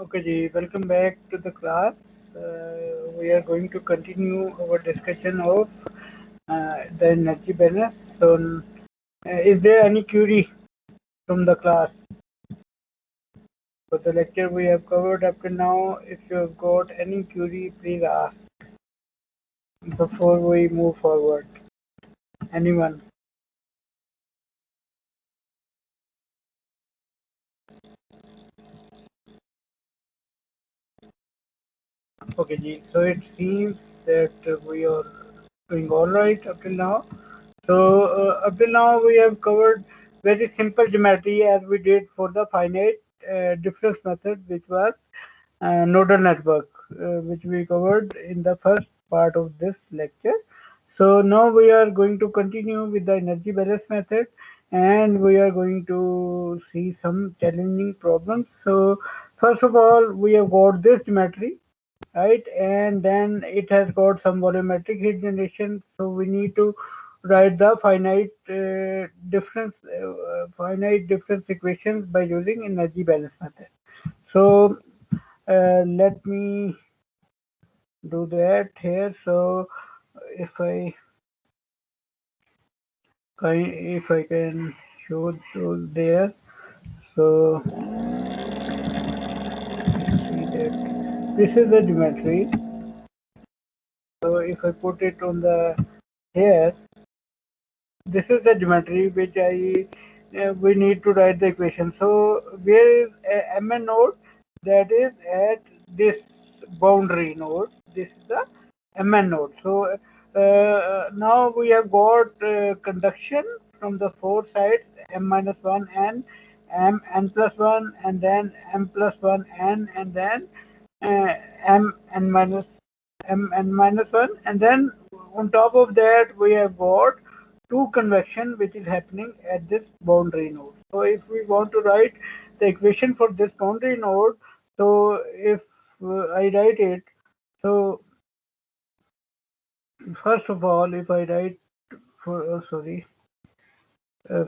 Okay, ji, welcome back to the class. We are going to continue our discussion of the energy balance. So, is there any query from the class for the lecture we have covered up to now? If you have got any query, please ask before we move forward. Anyone? Okay, ji. So it seems that we are doing all right up till now. So up till now we have covered very simple geometry as we did for the finite difference method, which was nodal network, which we covered in the first part of this lecture. So now we are going to continue with the energy balance method, and we are going to see some challenging problems. So first of all, we have got this geometry, right? And then it has got some volumetric heat generation. So we need to write the finite difference equations by using energy balance method. So let me do that here. So if I can show those there, so see that this is the geometry. So if I put it on the here, this is the geometry which we need to write the equation. So where is a Mn node? That is at this boundary node. This is the Mn node. So now we have got conduction from the four sides, m minus 1 n, m n plus 1, and then m plus 1 n, and then m n minus 1, and then on top of that we have got two convection which is happening at this boundary node. So if we want to write the equation for this boundary node, so if I write it, so first of all, if I write for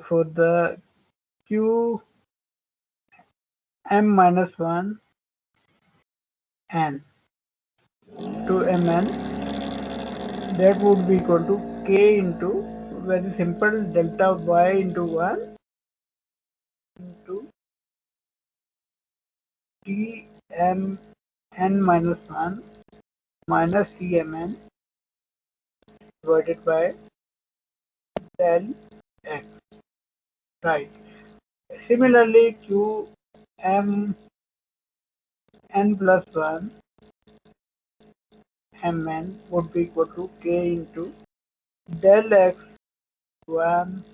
for the q m minus 1 n to mn, that would be equal to k into, very simple, delta y into 1 into t m n minus 1 minus t m n divided by del x, right? Similarly, q m n plus 1 mn would be equal to k into del x 1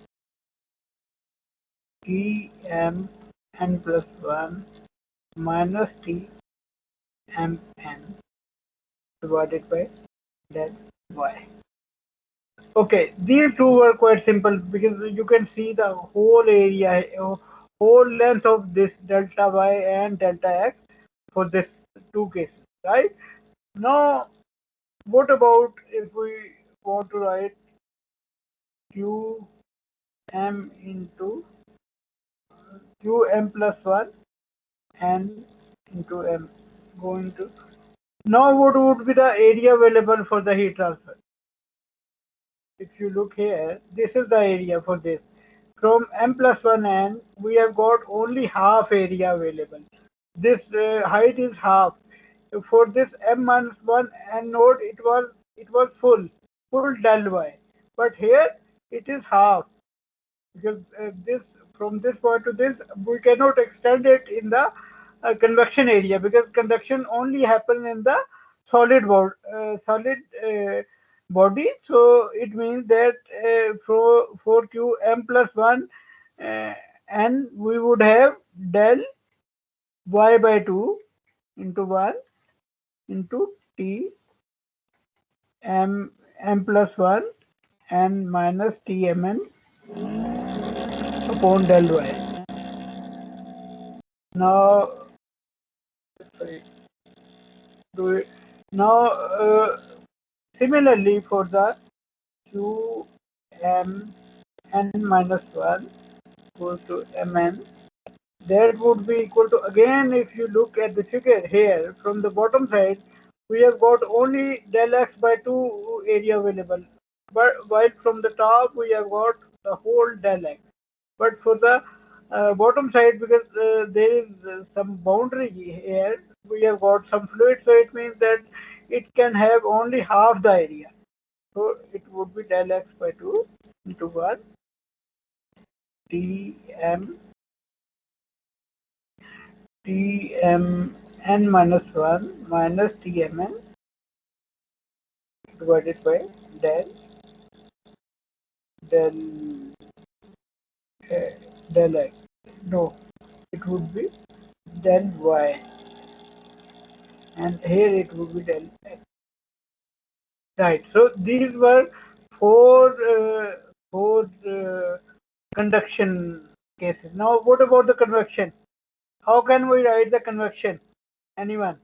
t m n plus 1 minus t m n divided by del y. Okay, these two were quite simple because you can see the whole area, whole length of this delta y and delta x for this two cases, right? Now, what about if we want to write q m into q m plus 1 and into m going to, now what would be the area available for the heat transfer? If you look here, this is the area for this. From m plus 1 n, we have got only half area available. This height is half. For this m minus 1 n node, it was full del y. But here it is half, because this, from this point to this, we cannot extend it in the convection area, because conduction only happens in the solid body. So it means that for q m plus 1 n, we would have del y by 2 into 1 into t m plus 1 n minus t mn upon del y. Now, sorry, do it. Now, similarly for the q m n minus 1 goes to mn that would be equal to, again, if you look at the figure here from the bottom side, we have got only del x by 2 area available, but while from the top we have got the whole del x. But for the bottom side, because there is some boundary here, we have got some fluid, so it means that it can have only half the area. So it would be del x by 2 into 1 Tm Tmn minus 1 minus Tmn divided by del del del x. No, it would be del y, and here it would be del x. Right. So these were four conduction cases. Now, what about the convection? How can we write the convection? Anyone?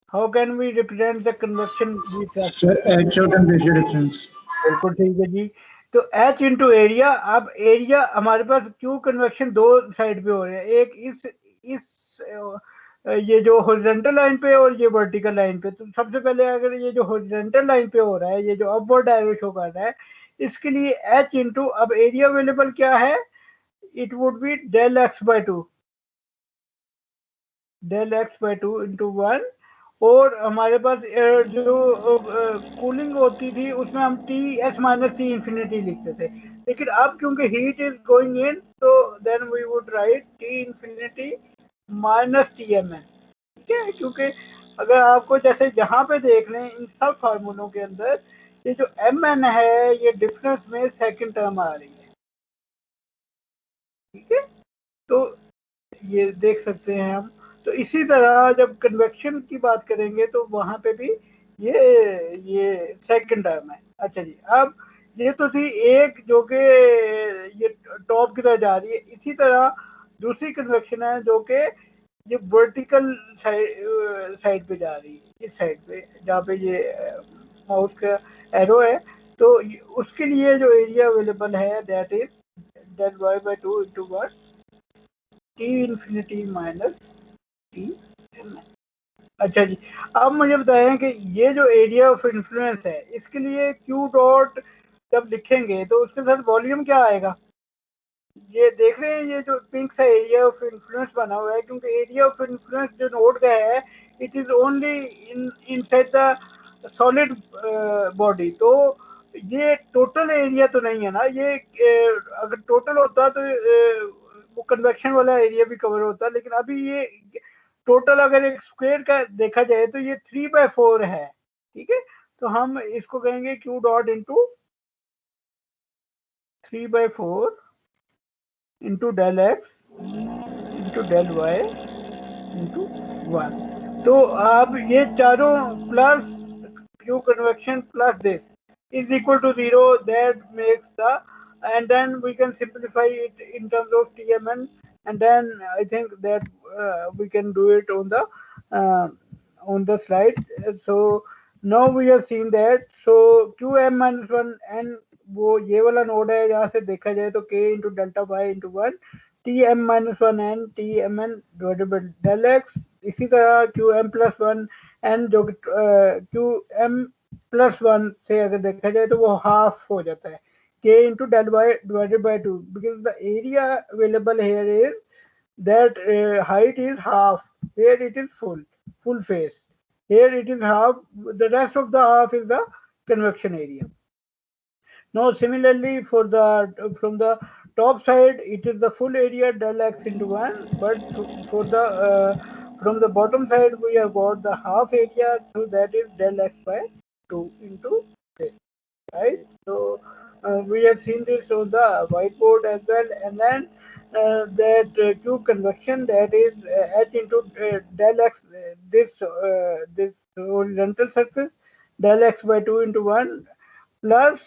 How can we represent the convection heat sir transfer? H और temperature difference बिल्कुल ठीक है जी। तो H into area, अब area हमारे पास क्यों convection दो side पे हो रहे हैं, एक इस ये जो हॉरिजॉन्टल लाइन पे और ये वर्टिकल लाइन पे। तो सबसे पहले अगर ये जो हॉरिजॉन्टल लाइन पे हो रहा है, ये जो अपवर्ड डायरो शो कर रहा है, इसके लिए H इंटू, अब एरिया अवेलेबल क्या है, it would be del X by two, del X by two into one. और हमारे पास जो कूलिंग होती थी उसमें हम T S minus T infinity लिखते थे, लेकिन अब क्योंकि हीट इज गोइंग इन, तो then we would write T infinity minus T M N. ठीक है, क्योंकि अगर आपको जैसे यहाँ पे देख लें इन सब फार्मूलों के अंदर, ये जो एम एन है ये डिफरेंस में सेकंड टर्म आ रही है। ठीक है, तो ये देख सकते हैं हम। तो इसी तरह जब कन्वेक्शन की बात करेंगे तो वहां पे भी ये सेकंड टर्म है। अच्छा जी, अब ये तो थी एक जो कि ये टॉप की तरह जा रही है। इसी तरह दूसरी कन्वेक्शन है जो कि ये वर्टिकल साइड पे जा रही है, इस साइड पे जहाँ पे ये माउस का एरो है। तो उसके लिए जो एरिया अवेलेबल है that is del Y by two into one T infinity minus T. अच्छा जी, अब मुझे बताएं कि ये जो एरिया ऑफ इन्फ्लुएंस है, इसके लिए क्यू डॉट जब लिखेंगे तो उसके साथ वॉल्यूम क्या आएगा? ये देख रहे हैं, ये जो पिंक सा एरिया ऑफ इन्फ्लुएंस बना हुआ है, क्योंकि एरिया ऑफ इन्फ्लुएंस जो नोड का है it is only in inside the solid body. तो ये टोटल एरिया तो नहीं है ना, ये अगर टोटल होता तो वो कन्वेक्शन वाला एरिया भी कवर होता, लेकिन अभी ये टोटल अगर एक स्क्वायर का देखा जाए तो ये 3/4 है। ठीक है, तो हम इसको कहेंगे Q dot into 3/4 into del X into del Y into one. तो अब ये चारों plus Q convection plus this is equal to 0, that makes the, and then we can simplify it in terms of tmn, and then I think that we can do it uh, on the slide. So now we have seen that, so qm minus 1 n वो ये वाला node है, यहाँ से देखा जाए तो k into delta Y into one T M minus one N T M N divided by del X. इसी तरह Q M plus one N जो क्यू एम प्लस वन से अगर देखा जाए तो वो हाफ हो जाता है k into del Y divided by two, because the area available here is that height is half, here it is full face, here it is half, the rest of the half is the convection area. Now similarly for the from the top side it is the full area del x into 1, but for the from the bottom side we have got the half area, so that is del x by 2 into this, right? So we have seen this on the whiteboard as well, and then that Q convection, that is H into del x, this horizontal surface del x by 2 into 1 plus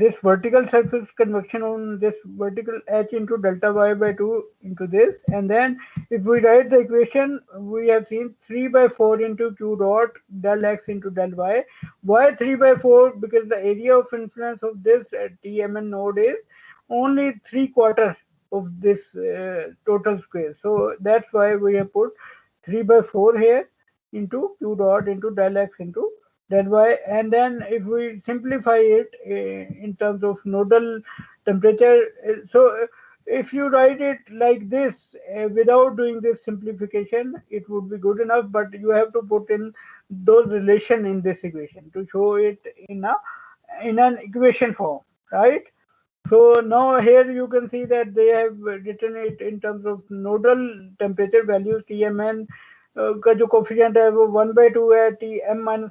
this vertical surface convection on this vertical h into delta y by 2 into this, and then if we write the equation, we have seen 3 by 4 into q dot del x into del y. Why 3 by 4? Because the area of influence of this TMN node is only 3/4 of this total square. So that's why we have put 3 by 4 here into q dot into del x into del y. And then if we simplify it in terms of nodal temperature, if you write it like this without doing this simplification, it would be good enough, but you have to put in those relation in this equation to show it in an equation form, right? So now here you can see that they have written it in terms of nodal temperature values. TMN का जो coefficient है वो 1/2 है, TM-1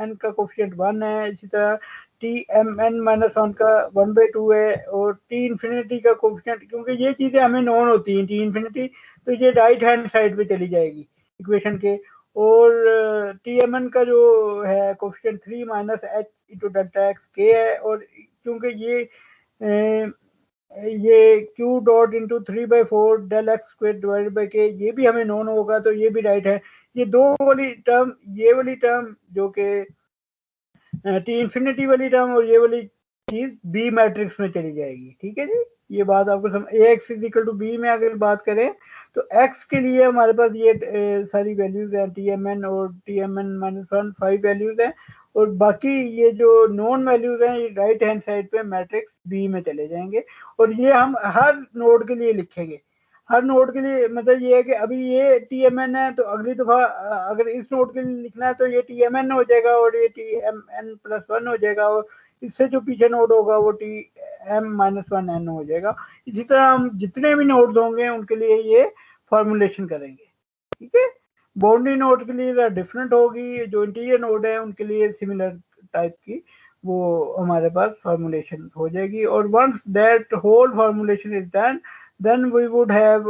n का coefficient 1 है, इसी तरह TMN-1 का 1/2 है, और T इंफिनिटी का कोफिशिएंट, क्योंकि ये चीज़ें हमें नोन होती हैं T इंफिनिटी, तो ये राइट हैंड साइड पे चली जाएगी इक्वेशन के, और TMN का जो है coefficient 3 minus h into delta X के है, और क्योंकि ये q dot into 3/4 del X square divided by K, ये भी हमें नोन होगा, तो ये भी राइट है। ये दो वाली टर्म, ये वाली टर्म जो कि टी इंफिनिटी वाली टर्म और ये वाली चीज बी मैट्रिक्स में चली जाएगी, ठीक है जी। ये बात आपको समझ, A X is equal to B में अगर बात करें तो एक्स के लिए हमारे पास ये सारी वैल्यूज हैं, टी एम एन और TMN-1 5 वैल्यूज हैं, और बाकी ये जो नॉन वैल्यूज हैं ये राइट हैंड साइड पे मैट्रिक्स बी में चले जाएंगे, और ये हम हर नोड के लिए लिखेंगे। हर नोड के लिए मतलब ये है कि अभी ये TMN है, तो अगली दफा अगर इस नोड के लिए लिखना है तो ये TMN हो जाएगा और ये TMN+1 हो जाएगा, और इससे जो पीछे नोड होगा वो TM-1n हो जाएगा। इसी तरह हम जितने भी नोड्स होंगे उनके लिए ये फॉर्मुलेशन करेंगे, ठीक है। बाउंड्री नोड के लिए डिफरेंट होगी, जो इंटीरियर नोड है उनके लिए सिमिलर टाइप की वो हमारे पास फॉर्मुलेशन हो जाएगी। और once that whole formulation is done, then we would have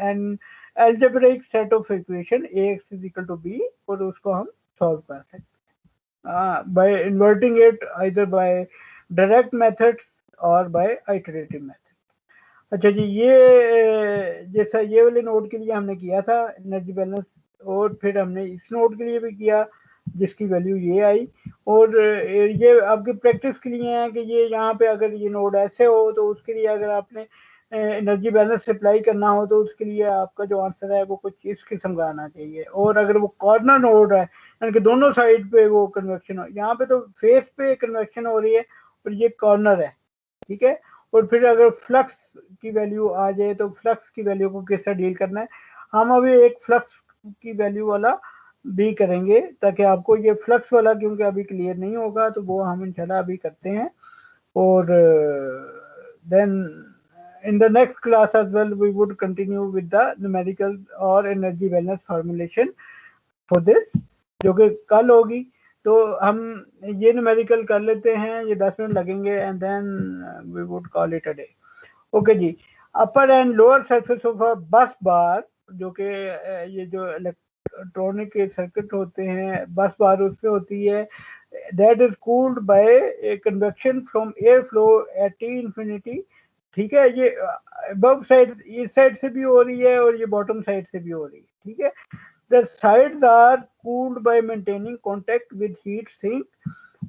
an algebraic set of equation ax is equal to b, और उसको हम सॉल्व कर सकते हैं by inverting it either by direct methods or by iterative methods। अच्छा जी, ये जैसा ये वाले नोड के लिए हमने किया था एनर्जी बैलेंस, और फिर हमने इस नोड के लिए भी किया जिसकी वैल्यू ये आई, और ये आपकी प्रैक्टिस के लिए है कि ये यहाँ पे अगर ये नोड ऐसे हो तो उसके लिए अगर आपने एनर्जी बैलेंस अप्लाई करना हो तो उसके लिए आपका जो आंसर है वो कुछ इस किस्म का आना चाहिए। और अगर वो कॉर्नर नोड है यानी कि दोनों साइड पे वो कन्वेक्शन हो, यहाँ पे तो फेस पे कन्वेक्शन हो रही है और ये कॉर्नर है, ठीक है। और फिर अगर फ्लक्स की वैल्यू आ जाए तो फ्लक्स की वैल्यू को कैसे डील करना है, हम अभी एक फ्लक्स की वैल्यू वाला भी करेंगे ताकि आपको ये फ्लक्स वाला क्योंकि अभी क्लियर नहीं होगा, तो वो हम इंशाल्लाह अभी करते हैं। और then in the next class as well we would continue with the numerical or energy balance formulation for this, जो कि कल होगी। तो हम ये न्यूमेरिकल कर लेते हैं, ये 10 मिनट लगेंगे, and then we would call it a day. Okay जी। Upper and lower surface of a bus bar, जो कि ये जो इलेक्ट्रॉनिक के सर्किट होते हैं बस बार उसमें होती है, that is cooled by convection from air flow at T infinity, ठीक है। ये अबव साइड इस साइड से भी हो रही है और ये बॉटम साइड से भी हो रही है, ठीक है। The sides are cooled by maintaining contact with heat sink,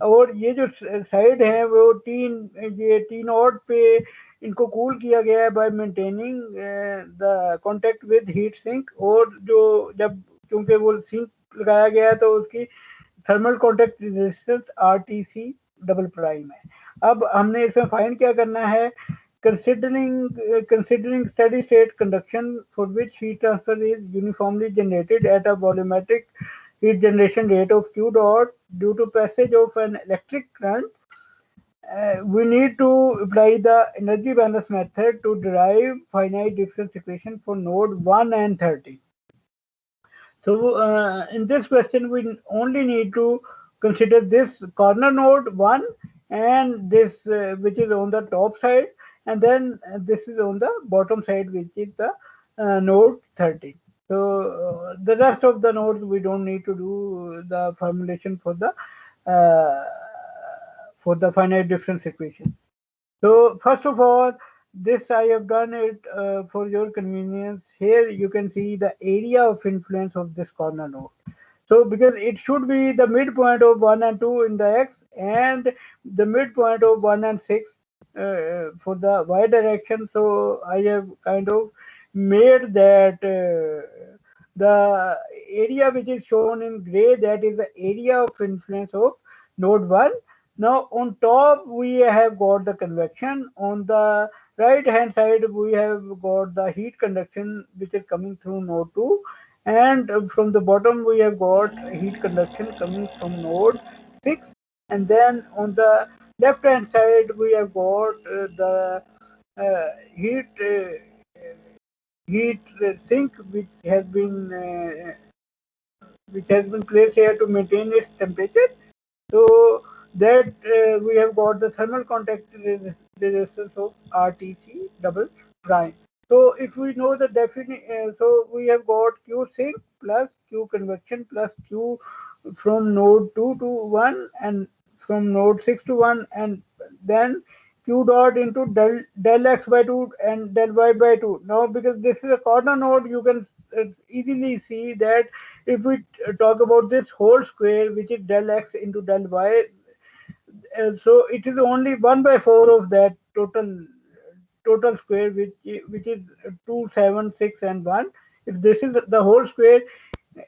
और ये जो साइड है वो ये तीन और पे इनको कूल किया गया है by maintaining the contact with heat sink, और जो जब क्योंकि वो सिंक लगाया गया है तो उसकी thermal contact resistance RTC double prime है। अब हमने इसमें फाइंड क्या करना है, considering steady state conduction for which heat transfer is uniformly generated at a volumetric heat generation rate of q dot due to passage of an electric current, we need to apply the energy balance method to derive finite difference equation for node 1 and 30. So in this question we only need to consider this corner node 1 and this which is on the top side, and then this is on the bottom side which is the node 30. So the rest of the nodes we don't need to do the formulation for the for the finite difference equation. So first of all, this I have done it for your convenience. Here you can see the area of influence of this corner node. So because it should be the midpoint of 1 and 2 in the x and the midpoint of 1 and 6 for the y direction. So I have kind of made that the area which is shown in gray, that is the area of influence of node 1. Now on top we have got the convection. On the right hand side we have got the heat conduction which is coming through node 2, and from the bottom we have got heat conduction coming from node 6, and then on the left hand side we have got the uh, heat heat sink which has been placed here to maintain its temperature. So that we have got the thermal contact resistance of RTC double prime. So if we know the definition, so we have got Q sink plus Q convection plus Q from node 2 to 1 and from node 6 to 1, and then Q dot into del x by 2 and del y by 2. Now because this is a corner node, you can easily see that if we talk about this whole square which is del x into del y, so it is only 1 by 4 of that total square which is 2, 7, 6 and 1. If this is the whole square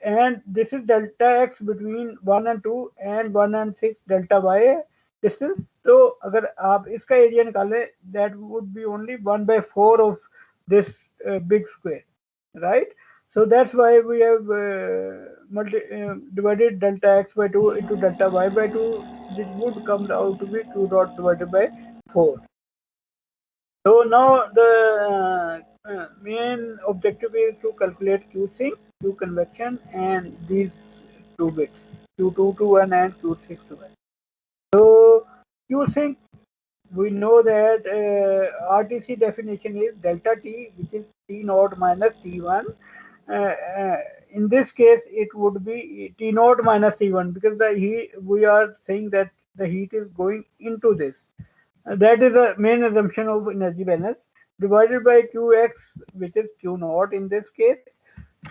and this is delta x between 1 and 2 and 1 and 6 delta y distance, तो अगर आप इसका area निकालें, that would be only 1 by 4 of this big square, right? So that's why we have divided delta x by 2 into delta y by 2, which would come out to be q dot divided by 4. So now the main objective is to calculate q sink, q convection, and these two bits, q2 to 1 and q6 to 1. So q sink, we know that RTC definition is delta T, which is T naught minus T1. In this case, it would be T naught minus T1 because the heat, we are saying that the heat is going into this. That is the main assumption of energy balance, divided by Qx, which is Q naught in this case.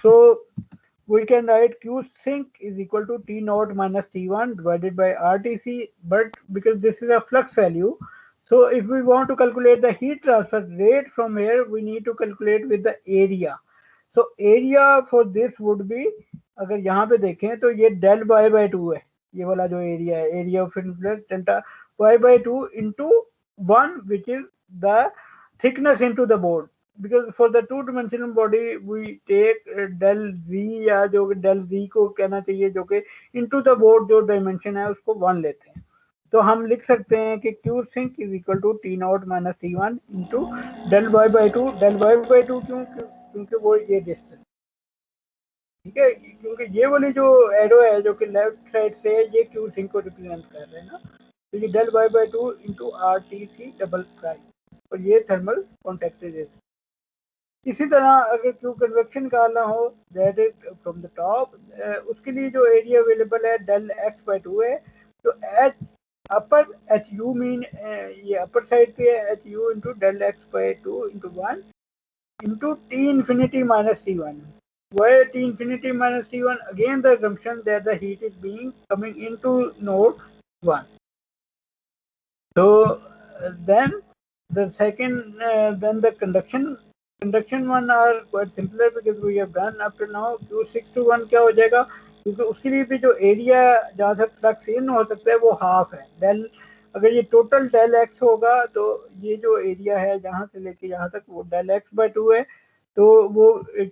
So we can write Q sink is equal to T naught minus T1 divided by RTC, but because this is a flux value, so if we want to calculate the heat transfer rate from here, we need to calculate with the area. So area for this would be, अगर यहाँ पे देखें तो ये del y by 2 है, ये वाला जो एरिया है, area of influence delta y by 2 into 1, which is the thickness into the board. Because for the two dimensional body we take del z, या जो del z को कहना चाहिए जो कि into the board जो dimension है उसको 1 लेते हैं, तो हम लिख सकते हैं कि Q sink is equal to T naught minus T1 into del y by 2. del y by 2 क्योंकि वो ये डिस्टेंस, ठीक है, क्योंकि ये वाली जो एरो है जो कि लेफ्ट साइड से ये Q sink को रिप्रेजेंट कर रहे हैं ना, तो ये del y by 2 into RTC double prime, और ये थर्मल कॉन्टैक्ट रेडियस. इसी तरह अगर क्यू कन्वेक्शन निकालना हो, that is from the top, उसके लिए जो एरिया अवेलेबल है डेल एक्स बाई 2 है, तो H upper H U mean ये अपर साइड पे है, H U into del X by 2 into 1 into T infinity minus T 1. Why T infinity minus T1? Again the assumption that the heat is being coming into node 1. So then the second, then the conduction one are quite simpler because we have done up to now. Q6 to 1 क्या हो जाएगा, क्योंकि उसके लिए भी जो area जहाँ तक फ्लक्स इन हो सकता है वो हाफ है डेल. अगर ये टोटल डेल एक्स होगा तो ये जो एरिया है जहाँ से लेके यहाँ तक वो डेल एक्स बाई 2 है, तो वो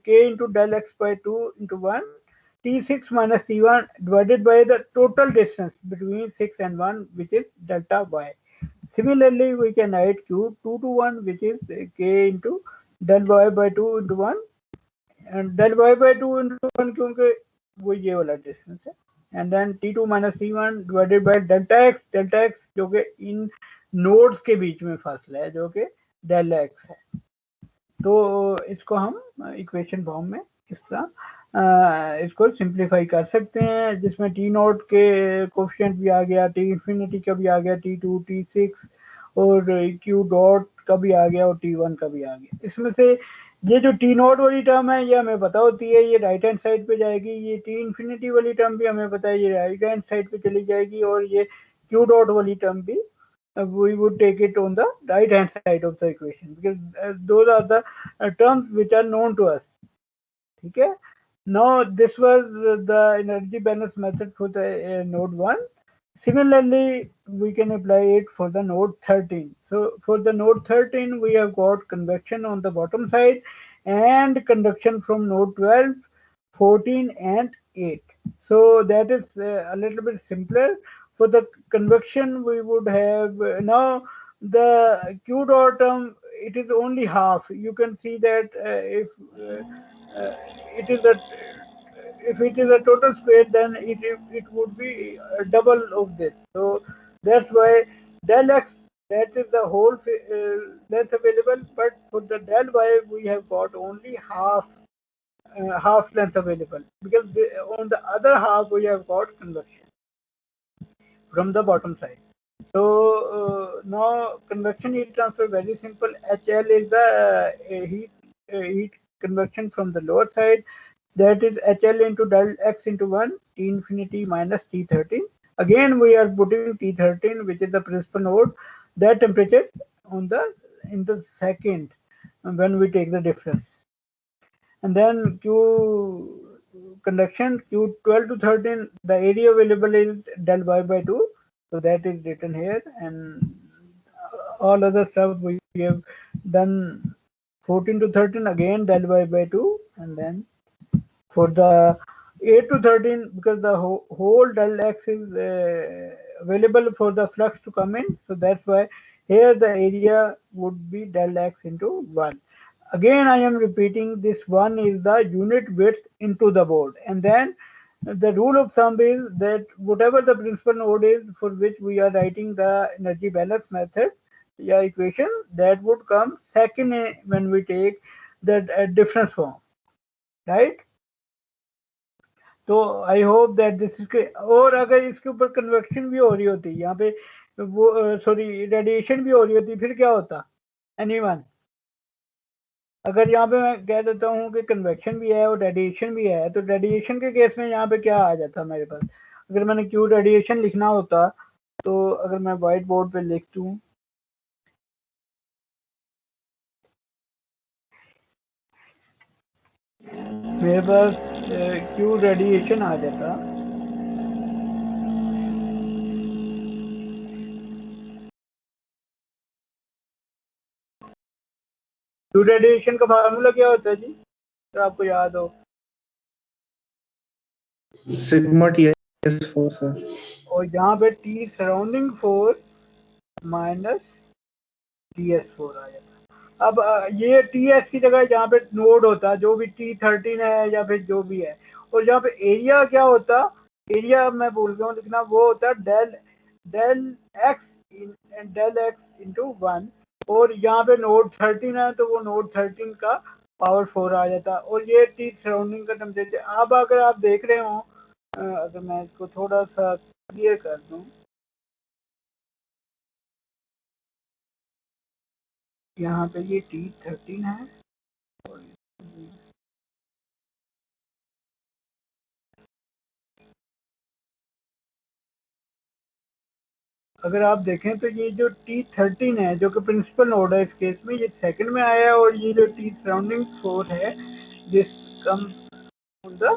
k into del X by 2 into 1 T6 minus T1 divided by the total distance between 6 and 1, which is delta y. Similarly, we can write Q2 to 1, which is k into del y by 2 into 1, and del y by 2 into 1 क्योंकि वो ये वाला distance है, and then T2 minus T1 divided by delta x जो कि इन nodes के बीच में फासला है जो कि डेल x है. तो इसको हम इक्वेशन फॉर्म में इस तरह इसको सिंप्लीफाई कर सकते हैं, जिसमें टी नॉट के कोफिशिएंट भी आ गया, टी इन्फिनिटी का भी आ गया, T2 T6 और क्यू डॉट का भी आ गया और T1 का भी आ गया। इसमें से ये जो टी नॉट वाली टर्म है ये हमें पता होती है, ये राइट हैंड साइड पे जाएगी। ये टी इन्फिनिटी वाली टर्म भी हमें पता है, ये राइट हैंड साइड पे चली जाएगी। और ये क्यू डॉट वाली टर्म भी we would take it on the right hand side of the equation, because those are the terms which are known to us. Okay, now this was the energy balance method for the node 1. Similarly, we can apply it for the node 13. So for the node 13 we have got convection on the bottom side and conduction from node 12, 14 and 8. So that is a little bit simpler. For the convection we would have now the q dot term, it is only half. You can see that if uh, it is a if it is a total space, then it would be double of this. So that's why del x, that is the whole length available, but for the del y we have got only half length available, because on the other half we have got convection from the bottom side. So now convection heat transfer, very simple. HL is the heat convection from the lower side. That is HL into del x into 1 T infinity minus T13. Again we are putting T13, which is the principal node. That temperature on the in the second when we take the difference. And then Q conduction Q12 to 13, the area available is del y by 2. So that is written here, and all other stuff we have done. 14 to 13 again del y by 2, and then for the 8 to 13, because the whole del x is available for the flux to come in, so that's why here the area would be del x into 1. Again I am repeating, this 1 is the unit width into the board, and then the rule of thumb is that whatever the principal node is for which we are writing the energy balance method, yeah, equation, that would come second when we take that difference form, right? तो आई hope that this is, और अगर इसके ऊपर convection भी हो रही होती यहाँ पे, वो सॉरी रेडिएशन भी हो रही होती, फिर क्या होता? एनीवन? अगर यहाँ पे मैं कह देता हूँ कि कन्वेक्शन भी है और रेडिएशन भी है, तो रेडिएशन के केस में यहाँ पे क्या आ जाता मेरे पास? अगर मैंने क्यू रेडिएशन लिखना होता, तो अगर मैं व्हाइट बोर्ड पे लिख दूँ, मेरे पास क्यू रेडिएशन आ जाता। क्यू रेडिएशन का फार्मूला क्या होता है जी, तो आपको याद हो? सिग्मा TS4 सर, और यहाँ पे T surrounding force minus TS4 आ जाता। अब ये TS की जगह यहाँ पे नोड होता, जो भी T13 है या फिर जो भी है, और यहाँ पे एरिया क्या होता? एरिया मैं भूल गया हूँ लिखना, वो होता डेल एक्स इंटू 1, और यहाँ पे नोड 13 है तो वो नोड 13 का पावर 4 आ जाता, और ये टी सराउंडिंग का टेम्परेचर। अब अगर आप देख रहे हो, अगर मैं इसको थोड़ा सा क्लियर कर दूं, यहाँ पे ये T13 है, अगर आप देखें तो ये जो T13 है जो कि प्रिंसिपल नोड है, इस केस में ये सेकंड में आया है, और ये जो टी सराउंडिंग 4 है this come on the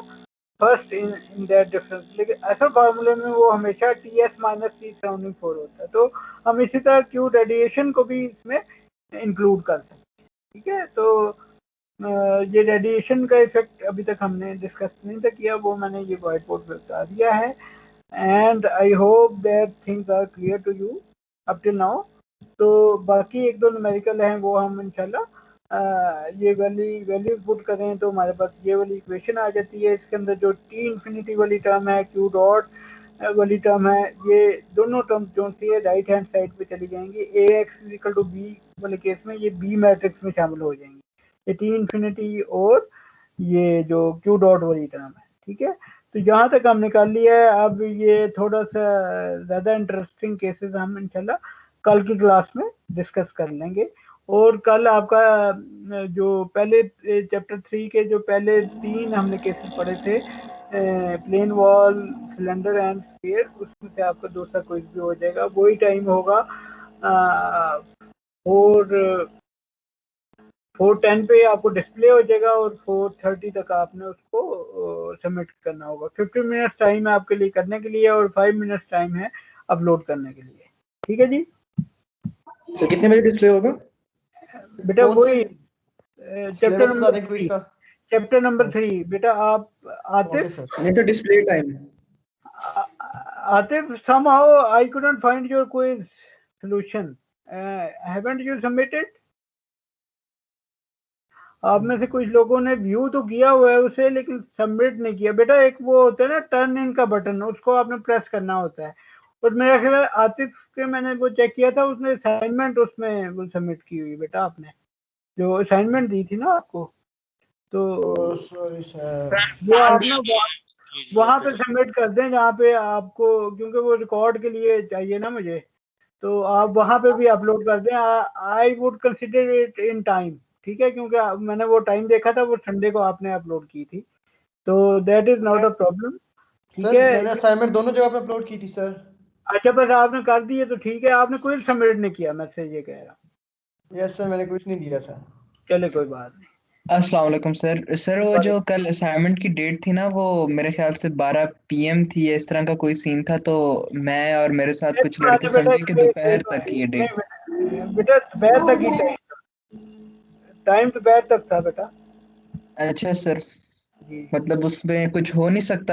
first in that difference. लेकिन असल फार्मूले में वो हमेशा TS माइनस टी सराउंडिंग 4 होता है। तो हम इसी तरह क्यू रेडिएशन को भी इसमें इंक्लूड कर सकते हैं, ठीक है? तो ये रेडिएशन का इफेक्ट अभी तक हमने डिस्कस नहीं था किया, वो मैंने ये व्हाइट बोर्ड पे बता दिया है, and I hope that things are clear to you up till now. तो बाकी एक दो न्यूमेरिकल हैं वो हम इंशाल्लाह ये वैल्यू पुट करें तो हमारे पास ये वाली इक्वेशन आ जाती है। इसके अंदर जो टी इन्फिनिटी वाली टर्म है, क्यू डॉट वाली टर्म है, ये दोनों टर्म जो सी है राइट हैंड साइड पे चली जाएंगी। ए एक्स इक्वल टू बी वाले केस में ये बी मैट्रिक्स में शामिल हो जाएंगी, ये टी इन्फिनिटी और ये जो क्यू डॉट वाली टर्म है, ठीक है। तो यहाँ तक हम निकाल लिया है। अब ये थोड़ा सा ज़्यादा इंटरेस्टिंग केसेस हम इंशाल्लाह कल की क्लास में डिस्कस कर लेंगे। और कल आपका जो पहले चैप्टर 3 के जो पहले 3 हमने केसेस पढ़े थे, plane wall, cylinder and sphere, उसमें से आपका दूसरा क्विज भी हो जाएगा। वही टाइम होगा 4:10 पे आपको डिस्प्ले हो जाएगा और 4:30 तक आपने उसको सबमिट करना होगा। 15 मिनट्स टाइम है आपके लिए करने के लिए और 5 मिनट्स टाइम है अपलोड करने के लिए, ठीक है जी। सर कितने बजे डिस्प्ले होगा? बेटा कौन से वही चैप्टर सिलेबस बता नंबर दें क्विज 3, का? चैप्टर नंबर 3 बेटा। आप ओके आतिफ, सर। नहीं sir, display time. Atif, somehow I couldn't find your quiz solution. Haven't you submitted? आप में से कुछ लोगों ने व्यू तो किया हुआ है उसे, लेकिन सबमिट नहीं किया। बेटा एक वो होता है ना टर्न इन का बटन, उसको आपने प्रेस करना होता है। और मेरा ख्याल है आतिफ के मैंने वो चेक किया था, उसने असाइनमेंट उसमें वो सबमिट की हुई बेटा, आपने जो असाइनमेंट दी थी ना आपको, तो सॉरी सर। वो आप ना वहाँ पे सबमिट कर दें जहाँ पे आपको, क्योंकि वो रिकॉर्ड के लिए चाहिए ना मुझे, तो आप वहाँ पे भी अपलोड कर दें। I would consider it in time, ठीक है, क्योंकि मैंने वो टाइम देखा था, वो संडे को आपने अपलोड की थी, तो that is not a problem, ठीक सर है। मैंने असाइनमेंट दोनों जगह पे अपलोड की थी सर। अच्छा बस आपने कर दिए तो ठीक है, आपने कोई सबमिट नहीं किया, मैं से ये कह रहा हूँ। यस सर, मैंने कुछ नहीं दिया था। चले कोई बात नहीं। अस्सलाम वालेकुम सर। सर वो जो कल असाइनमेंट की डेट थी ना, वो मेरे ख्याल से 12 PM थी, इस तरह का कोई सीन था। तो मैं और मेरे साथ कुछ लड़के अच्छा बेटा समझे कि दोपहर तक ये डेट। बेटा दोपहर तक ही टाइम दोपहर तक था बेटा। अच्छा सर, जी मतलब उसमें कुछ हो नहीं सकता?